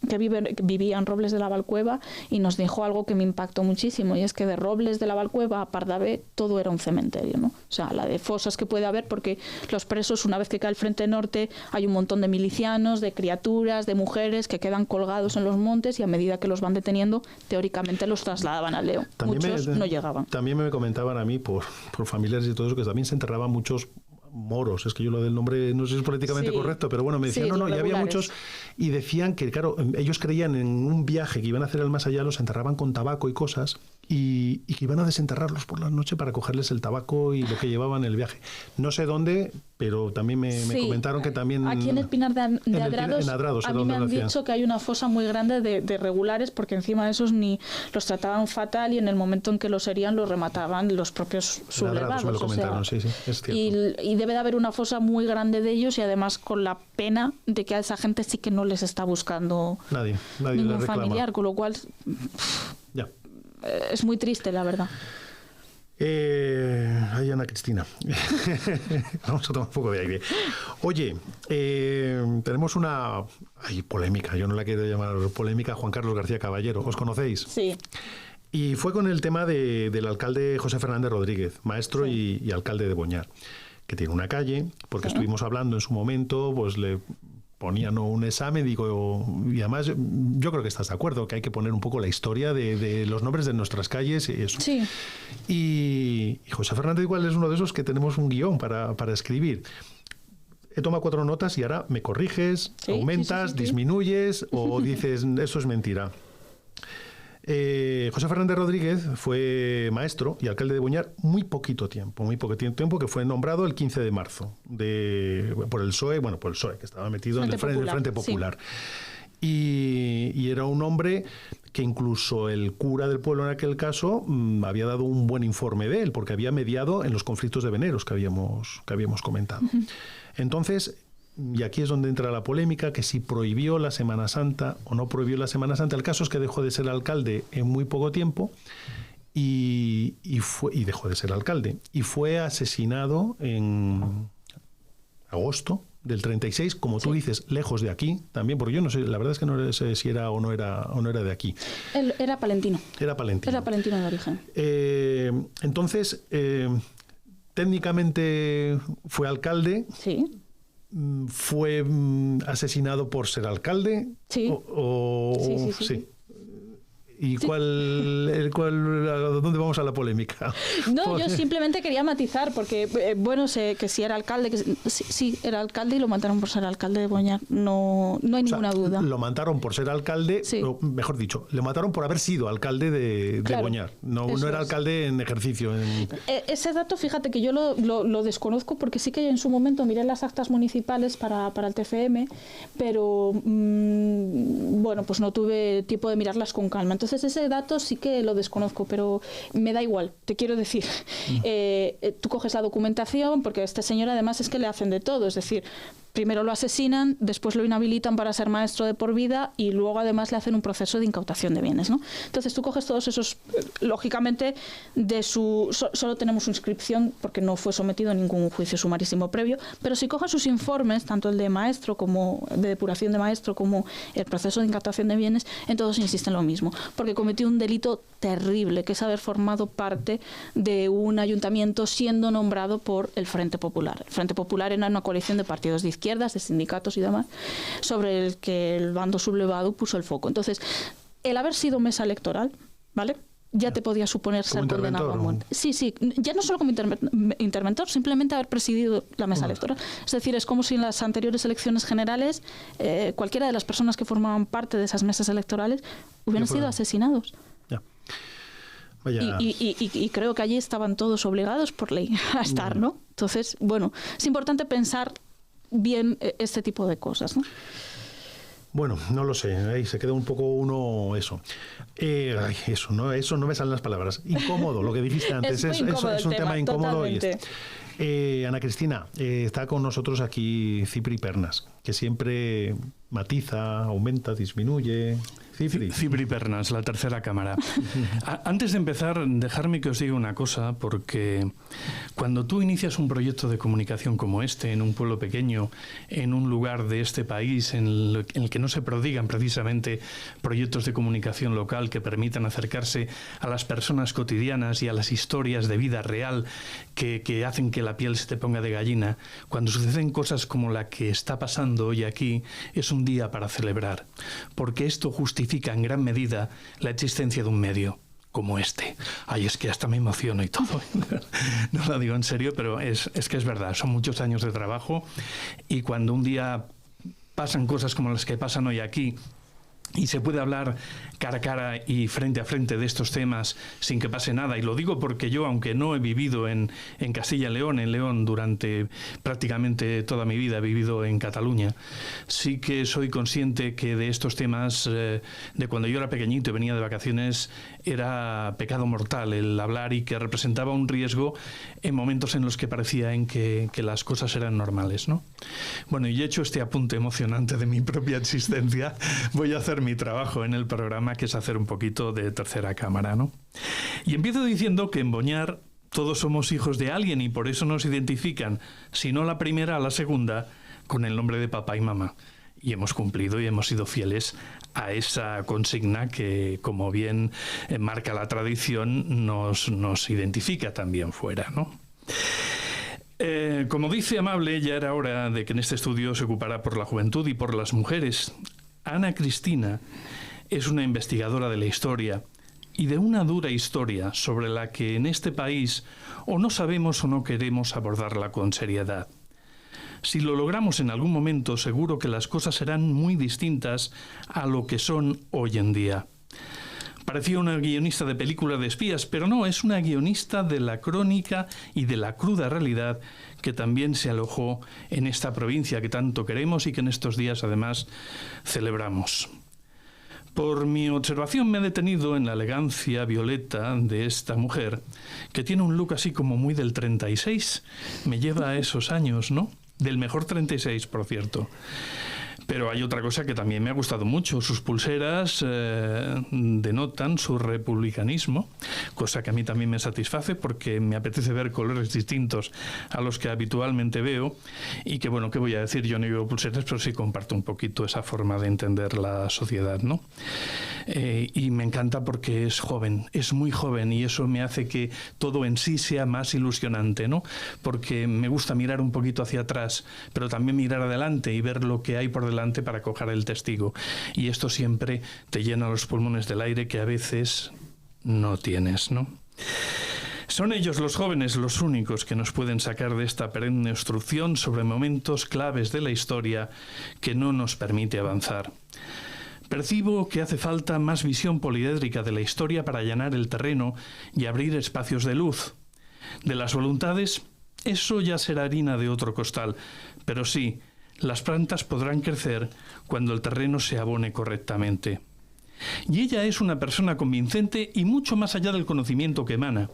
que vivía en Robles de la Valcueva y nos dijo algo que me impactó muchísimo, y es que de Robles de la Valcueva a Pardavé todo era un cementerio, ¿no? O sea, la de fosas que puede haber, porque los presos, una vez que cae el Frente Norte, hay un montón de milicianos, de criaturas, de mujeres que quedan colgados en los montes, y a medida que los van deteniendo, teóricamente los trasladaban a León. Muchos no llegaban.
También me comentaban a mí, por familiares y todo eso, que también se enterraban muchos moros, es que yo lo del nombre no sé si es políticamente correcto, pero bueno, me decían, y había muchos, y decían que, claro, ellos creían en un viaje que iban a hacer al más allá, los enterraban con tabaco y cosas, y que iban a desenterrarlos por la noche para cogerles el tabaco y lo que llevaban en el viaje. No sé dónde, pero también me comentaron que también...
Aquí en el Pinar de Adrados, a mí me han dicho que hay una fosa muy grande de regulares, porque encima de esos ni los trataban fatal, y en el momento en que los herían los remataban los propios sublevados.
Me lo comentaron, sí, es cierto.
Y debe de haber una fosa muy grande de ellos, y además con la pena de que a esa gente sí que no les está buscando
nadie
ningún familiar, con lo cual
ya.
Es muy triste, la verdad.
Ay, Ana Cristina. Vamos a tomar un poco de aire. Oye, tenemos una polémica, yo no la quiero llamar polémica, Juan Carlos García Caballero. ¿Os conocéis?
Sí.
Y fue con el tema del alcalde José Fernández Rodríguez, maestro y alcalde de Boñar, que tiene una calle, porque estuvimos hablando en su momento, pues le ponían un examen, digo, y además yo creo que estás de acuerdo, que hay que poner un poco la historia de los nombres de nuestras calles y eso.
Sí.
Y José Fernández igual es uno de esos que tenemos un guión para escribir. He tomado 4 notas y ahora me corriges, aumentas, disminuyes o dices, eso es mentira. José Fernández Rodríguez fue maestro y alcalde de Boñar muy poquito tiempo, que fue nombrado el 15 de marzo por el PSOE, que estaba metido en el Frente Popular. Sí. Y era un hombre que incluso el cura del pueblo en aquel caso había dado un buen informe de él, porque había mediado en los conflictos de veneros que habíamos comentado. Uh-huh. Entonces, y aquí es donde entra la polémica, que si prohibió la Semana Santa o no prohibió la Semana Santa. El caso es que dejó de ser alcalde en muy poco tiempo y dejó de ser alcalde. Y fue asesinado en agosto del 36, como tú dices, lejos de aquí también, porque yo no sé, la verdad es que no sé si era o no era de aquí.
Él era palentino.
Era palentino.
Era palentino de origen.
Entonces, técnicamente fue alcalde.
Sí.
¿Fue asesinado por ser alcalde?
Sí.
Sí. ¿Y dónde vamos a la polémica?
No, yo simplemente quería matizar, porque, sé que si era alcalde, sí, era alcalde y lo mataron por ser alcalde de Boñar. No hay ninguna duda.
Lo mataron por ser alcalde, o mejor dicho, le mataron por haber sido alcalde de Boñar. No era alcalde en ejercicio.
Ese dato, fíjate que yo lo desconozco, porque sí que en su momento miré las actas municipales para el TFM, pero pues no tuve tiempo de mirarlas con calma. Entonces ese dato sí que lo desconozco, pero me da igual, te quiero decir. Tú coges la documentación, porque a este señor además es que le hacen de todo, es decir, primero lo asesinan, después lo inhabilitan para ser maestro de por vida y luego además le hacen un proceso de incautación de bienes, ¿no? Entonces tú coges todos esos, lógicamente solo tenemos su inscripción porque no fue sometido a ningún juicio sumarísimo previo, pero si coges sus informes, tanto el de maestro como de depuración de maestro como el proceso de incautación de bienes, en todos insisten lo mismo, porque cometió un delito terrible, que es haber formado parte de un ayuntamiento siendo nombrado por el Frente Popular. El Frente Popular era una coalición de partidos de izquierdas, de sindicatos y demás, sobre el que el bando sublevado puso el foco. Entonces, el haber sido mesa electoral, ¿vale?, ya te podía suponer ser condenado a muerte. Sí, ya no solo como interventor, simplemente haber presidido la mesa electoral. Es decir, es como si en las anteriores elecciones generales cualquiera de las personas que formaban parte de esas mesas electorales hubieran sido asesinados.
Ya. Vaya.
Y creo que allí estaban todos obligados por ley a estar, ¿no? Entonces, es importante pensar bien este tipo de cosas, ¿no?
Bueno, no lo sé, ahí se queda un poco uno eso. Eso no me salen las palabras. Incómodo, lo que dijiste antes, es un tema incómodo. Ana Cristina, está con nosotros aquí Cipri Pernas, que siempre matiza, aumenta, disminuye.
Cipri Pernas, la tercera cámara. Antes de empezar, dejarme que os diga una cosa, porque cuando tú inicias un proyecto de comunicación como este, en un pueblo pequeño, en un lugar de este país en el que no se prodigan precisamente proyectos de comunicación local que permitan acercarse a las personas cotidianas y a las historias de vida real que hacen que la piel se te ponga de gallina, cuando suceden cosas como la que está pasando hoy aquí, es un día para celebrar, porque esto justifica en gran medida la existencia de un medio como este. Ay, es que hasta me emociono y todo. No lo digo en serio, pero es que es verdad. Son muchos años de trabajo y cuando un día pasan cosas como las que pasan hoy aquí y se puede hablar cara a cara y frente a frente de estos temas sin que pase nada, y lo digo porque yo, aunque no he vivido en Castilla y León, en León durante prácticamente toda mi vida, he vivido en Cataluña, sí que soy consciente que de estos temas, de cuando yo era pequeñito y venía de vacaciones, era pecado mortal el hablar y que representaba un riesgo en momentos en los que parecía que las cosas eran normales, ¿no? Bueno, y hecho este apunte emocionante de mi propia existencia, voy a hacer mi trabajo en el programa, que es hacer un poquito de tercera cámara, ¿no? Y empiezo diciendo que en Boñar todos somos hijos de alguien y por eso nos identifican, si no la primera, a la segunda, con el nombre de papá y mamá. Y hemos cumplido y hemos sido fieles a esa consigna que, como bien marca la tradición, nos identifica también fuera, ¿no? Como dice Amable, ya era hora de que en este estudio se ocupara por la juventud y por las mujeres. Ana Cristina es una investigadora de la historia y de una dura historia sobre la que en este país o no sabemos o no queremos abordarla con seriedad. Si lo logramos en algún momento, seguro que las cosas serán muy distintas a lo que son hoy en día. Parecía una guionista de película de espías, pero no, es una guionista de la crónica y de la cruda realidad que también se alojó en esta provincia que tanto queremos y que en estos días además celebramos. Por mi observación me he detenido en la elegancia violeta de esta mujer, que tiene un look así como muy del 36. Me lleva a esos años, ¿no? Del mejor 36, por cierto. Pero hay otra cosa que también me ha gustado mucho. Sus pulseras denotan su republicanismo, cosa que a mí también me satisface porque me apetece ver colores distintos a los que habitualmente veo. Y que, bueno, ¿qué voy a decir? Yo no llevo pulseras, pero sí comparto un poquito esa forma de entender la sociedad, ¿no? Y me encanta porque es joven, es muy joven, y eso me hace que todo en sí sea más ilusionante, ¿no? Porque me gusta mirar un poquito hacia atrás, pero también mirar adelante y ver lo que hay por delante para coger el testigo. Y esto siempre te llena los pulmones del aire que a veces no tienes, ¿no? Son ellos, los jóvenes, los únicos que nos pueden sacar de esta perenne obstrucción sobre momentos claves de la historia que no nos permite avanzar. Percibo que hace falta más visión poliédrica de la historia para allanar el terreno y abrir espacios de luz. De las voluntades, eso ya será harina de otro costal, pero sí, las plantas podrán crecer cuando el terreno se abone correctamente. Y ella es una persona convincente y mucho más allá del conocimiento que emana.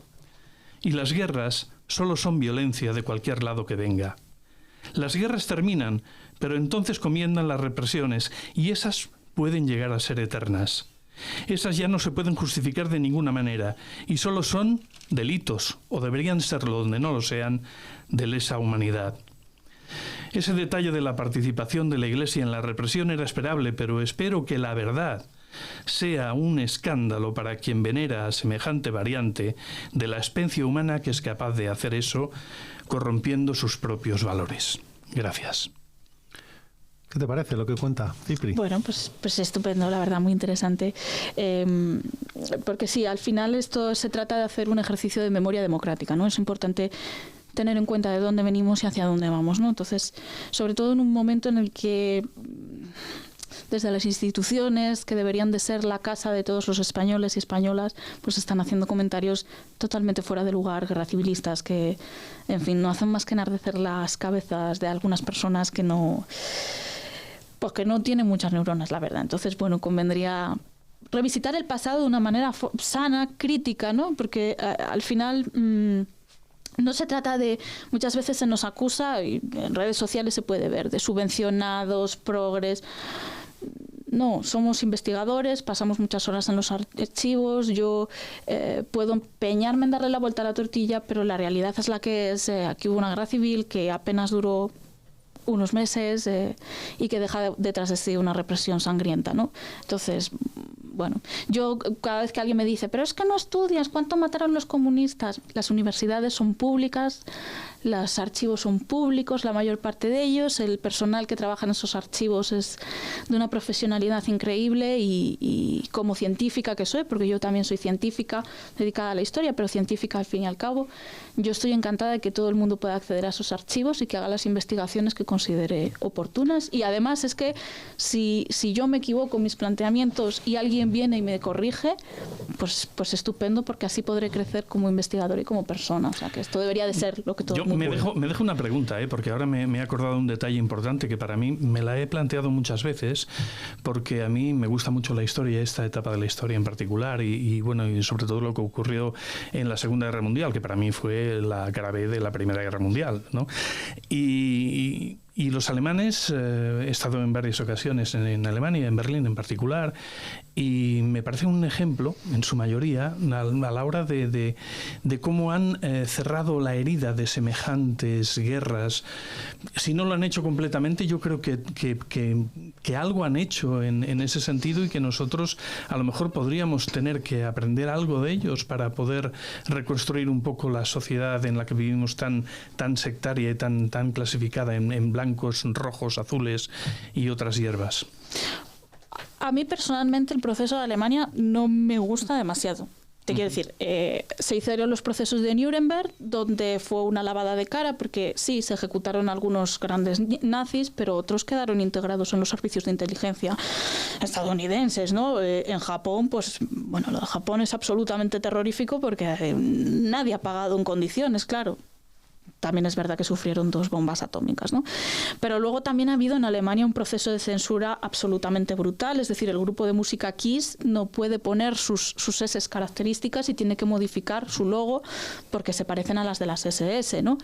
Y las guerras solo son violencia de cualquier lado que venga. Las guerras terminan, pero entonces comienzan las represiones, y esas pueden llegar a ser eternas. Esas ya no se pueden justificar de ninguna manera, y solo son delitos, o deberían serlo donde no lo sean, de lesa humanidad. Ese detalle de la participación de la Iglesia en la represión era esperable, pero espero que la verdad sea un escándalo para quien venera a semejante variante de la especie humana que es capaz de hacer eso, corrompiendo sus propios valores. Gracias.
¿Qué te parece lo que cuenta Cipri?
Bueno, pues estupendo, la verdad, muy interesante. Porque sí, al final esto se trata de hacer un ejercicio de memoria democrática, ¿no? Es importante tener en cuenta de dónde venimos y hacia dónde vamos, ¿no? Entonces, sobre todo en un momento en el que desde las instituciones, que deberían de ser la casa de todos los españoles y españolas, pues están haciendo comentarios totalmente fuera de lugar, guerra civilistas, que, en fin, no hacen más que enardecer las cabezas de algunas personas que no tienen muchas neuronas, la verdad. Entonces, bueno, convendría revisitar el pasado de una manera sana, crítica, ¿no? Porque al final no se trata de, muchas veces se nos acusa, y en redes sociales se puede ver, de subvencionados, progres. No, somos investigadores, pasamos muchas horas en los archivos, yo puedo empeñarme en darle la vuelta a la tortilla, pero la realidad es la que es. Aquí hubo una guerra civil que apenas duró unos meses y que deja detrás de sí una represión sangrienta, ¿no? Entonces, bueno, yo cada vez que alguien me dice, pero es que no estudias, ¿cuánto mataron los comunistas? Las universidades son públicas, los archivos son públicos, la mayor parte de ellos, el personal que trabaja en esos archivos es de una profesionalidad increíble y como científica que soy, porque yo también soy científica dedicada a la historia, pero científica al fin y al cabo, yo estoy encantada de que todo el mundo pueda acceder a esos archivos y que haga las investigaciones que considere oportunas. Y además es que si yo me equivoco en mis planteamientos y alguien viene y me corrige, pues estupendo, porque así podré crecer como investigador y como persona. O sea, que esto debería de ser lo que todo el mundo...
Me dejo una pregunta, porque ahora me he acordado de un detalle importante que para mí me la he planteado muchas veces, porque a mí me gusta mucho la historia, esta etapa de la historia en particular, y bueno, y sobre todo lo que ocurrió en la Segunda Guerra Mundial, que para mí fue la cara B de la Primera Guerra Mundial, ¿no? Y Y los alemanes, he estado en varias ocasiones en Alemania, en Berlín en particular, y me parece un ejemplo, en su mayoría, a la hora de cómo han cerrado la herida de semejantes guerras. Si no lo han hecho completamente, yo creo que algo han hecho en ese sentido, y que nosotros a lo mejor podríamos tener que aprender algo de ellos para poder reconstruir un poco la sociedad en la que vivimos tan sectaria y tan clasificada en blancos, rojos, azules y otras hierbas.
A mí personalmente el proceso de Alemania no me gusta demasiado. Te quiero decir, se hicieron los procesos de Nuremberg, donde fue una lavada de cara, porque sí, se ejecutaron algunos grandes nazis, pero otros quedaron integrados en los servicios de inteligencia estadounidenses, ¿no? En Japón, pues, bueno, lo de Japón es absolutamente terrorífico porque nadie ha pagado en condiciones, claro. También es verdad que sufrieron 2 bombas atómicas, ¿no? Pero luego también ha habido en Alemania un proceso de censura absolutamente brutal, es decir, el grupo de música Kiss no puede poner sus S características y tiene que modificar su logo porque se parecen a las de las SS, ¿no?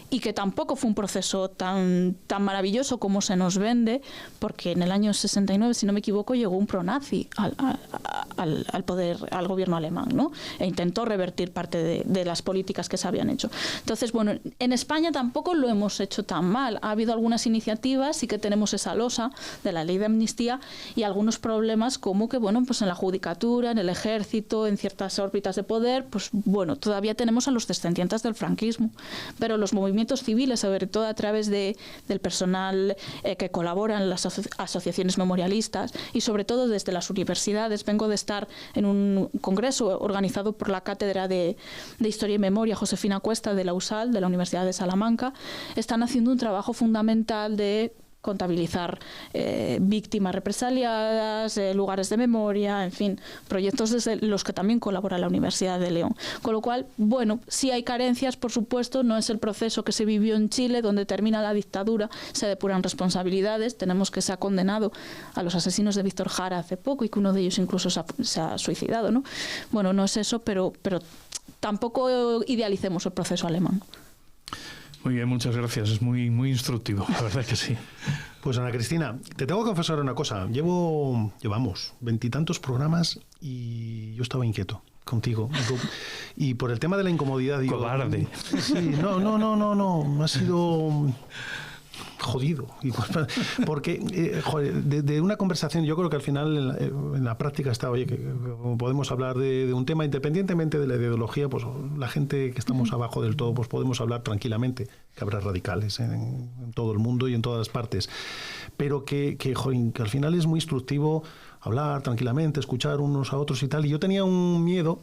Y que tampoco fue un proceso tan maravilloso como se nos vende, porque en el año 69, si no me equivoco, llegó un pronazi al poder, al gobierno alemán, ¿no? E intentó revertir parte de las políticas que se habían hecho. Entonces, bueno, en España tampoco lo hemos hecho tan mal. Ha habido algunas iniciativas, sí que tenemos esa losa de la ley de amnistía y algunos problemas como que, bueno, pues en la judicatura, en el ejército, en ciertas órbitas de poder, pues bueno, todavía tenemos a los descendientes del franquismo. Pero los movimientos civiles, sobre todo a través del personal que colabora en las asociaciones memorialistas y sobre todo desde las universidades. Vengo de estar en un congreso organizado por la Cátedra de Historia y Memoria Josefina Cuesta de la USAL, de la Universidad de Salamanca. Están haciendo un trabajo fundamental de contabilizar víctimas represaliadas, lugares de memoria, en fin, proyectos desde los que también colabora la Universidad de León. Con lo cual, bueno, sí hay carencias, por supuesto, no es el proceso que se vivió en Chile, donde termina la dictadura, se depuran responsabilidades, tenemos que se ha condenado a los asesinos de Víctor Jara hace poco y que uno de ellos incluso se ha suicidado, ¿no? Bueno, no es eso, pero tampoco idealicemos el proceso alemán.
Muy bien, muchas gracias. Es muy instructivo, la verdad que sí.
Pues Ana Cristina, te tengo que confesar una cosa. Llevamos 20 y tantos programas y yo estaba inquieto contigo. Y por el tema de la incomodidad... Digo,
cobarde.
Sí, no. Ha sido... jodido, porque de una conversación, yo creo que al final en la práctica está, oye, que podemos hablar de un tema independientemente de la ideología, pues la gente que estamos abajo del todo, pues podemos hablar tranquilamente, que habrá radicales en todo el mundo y en todas las partes, pero que al final es muy instructivo hablar tranquilamente, escuchar unos a otros y tal, y yo tenía un miedo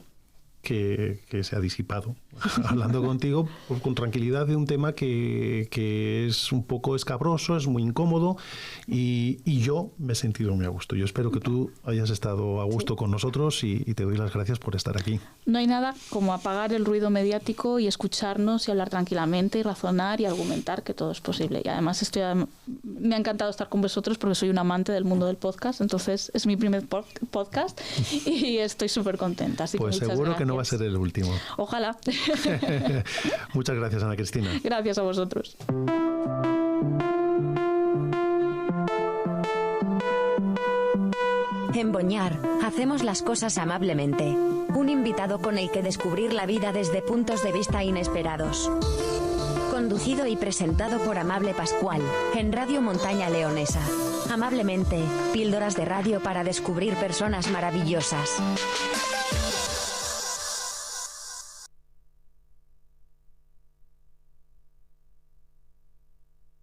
que se ha disipado hablando contigo con tranquilidad de un tema que es un poco escabroso, es muy incómodo y yo me he sentido muy a gusto. Yo espero que tú hayas estado a gusto con nosotros y te doy las gracias por estar aquí.
No hay nada como apagar el ruido mediático y escucharnos y hablar tranquilamente y razonar y argumentar que todo es posible. Y además me ha encantado estar con vosotros porque soy un amante del mundo del podcast, entonces es mi primer podcast y estoy súper contenta. Así
pues
que
seguro
gracias.
Que no va a ser el último.
Ojalá.
Muchas gracias, Ana Cristina.
Gracias a vosotros.
En Boñar, hacemos las cosas amablemente. Un invitado con el que descubrir la vida desde puntos de vista inesperados. Conducido y presentado por Amable Pascual, en Radio Montaña Leonesa. Amablemente, píldoras de radio para descubrir personas maravillosas.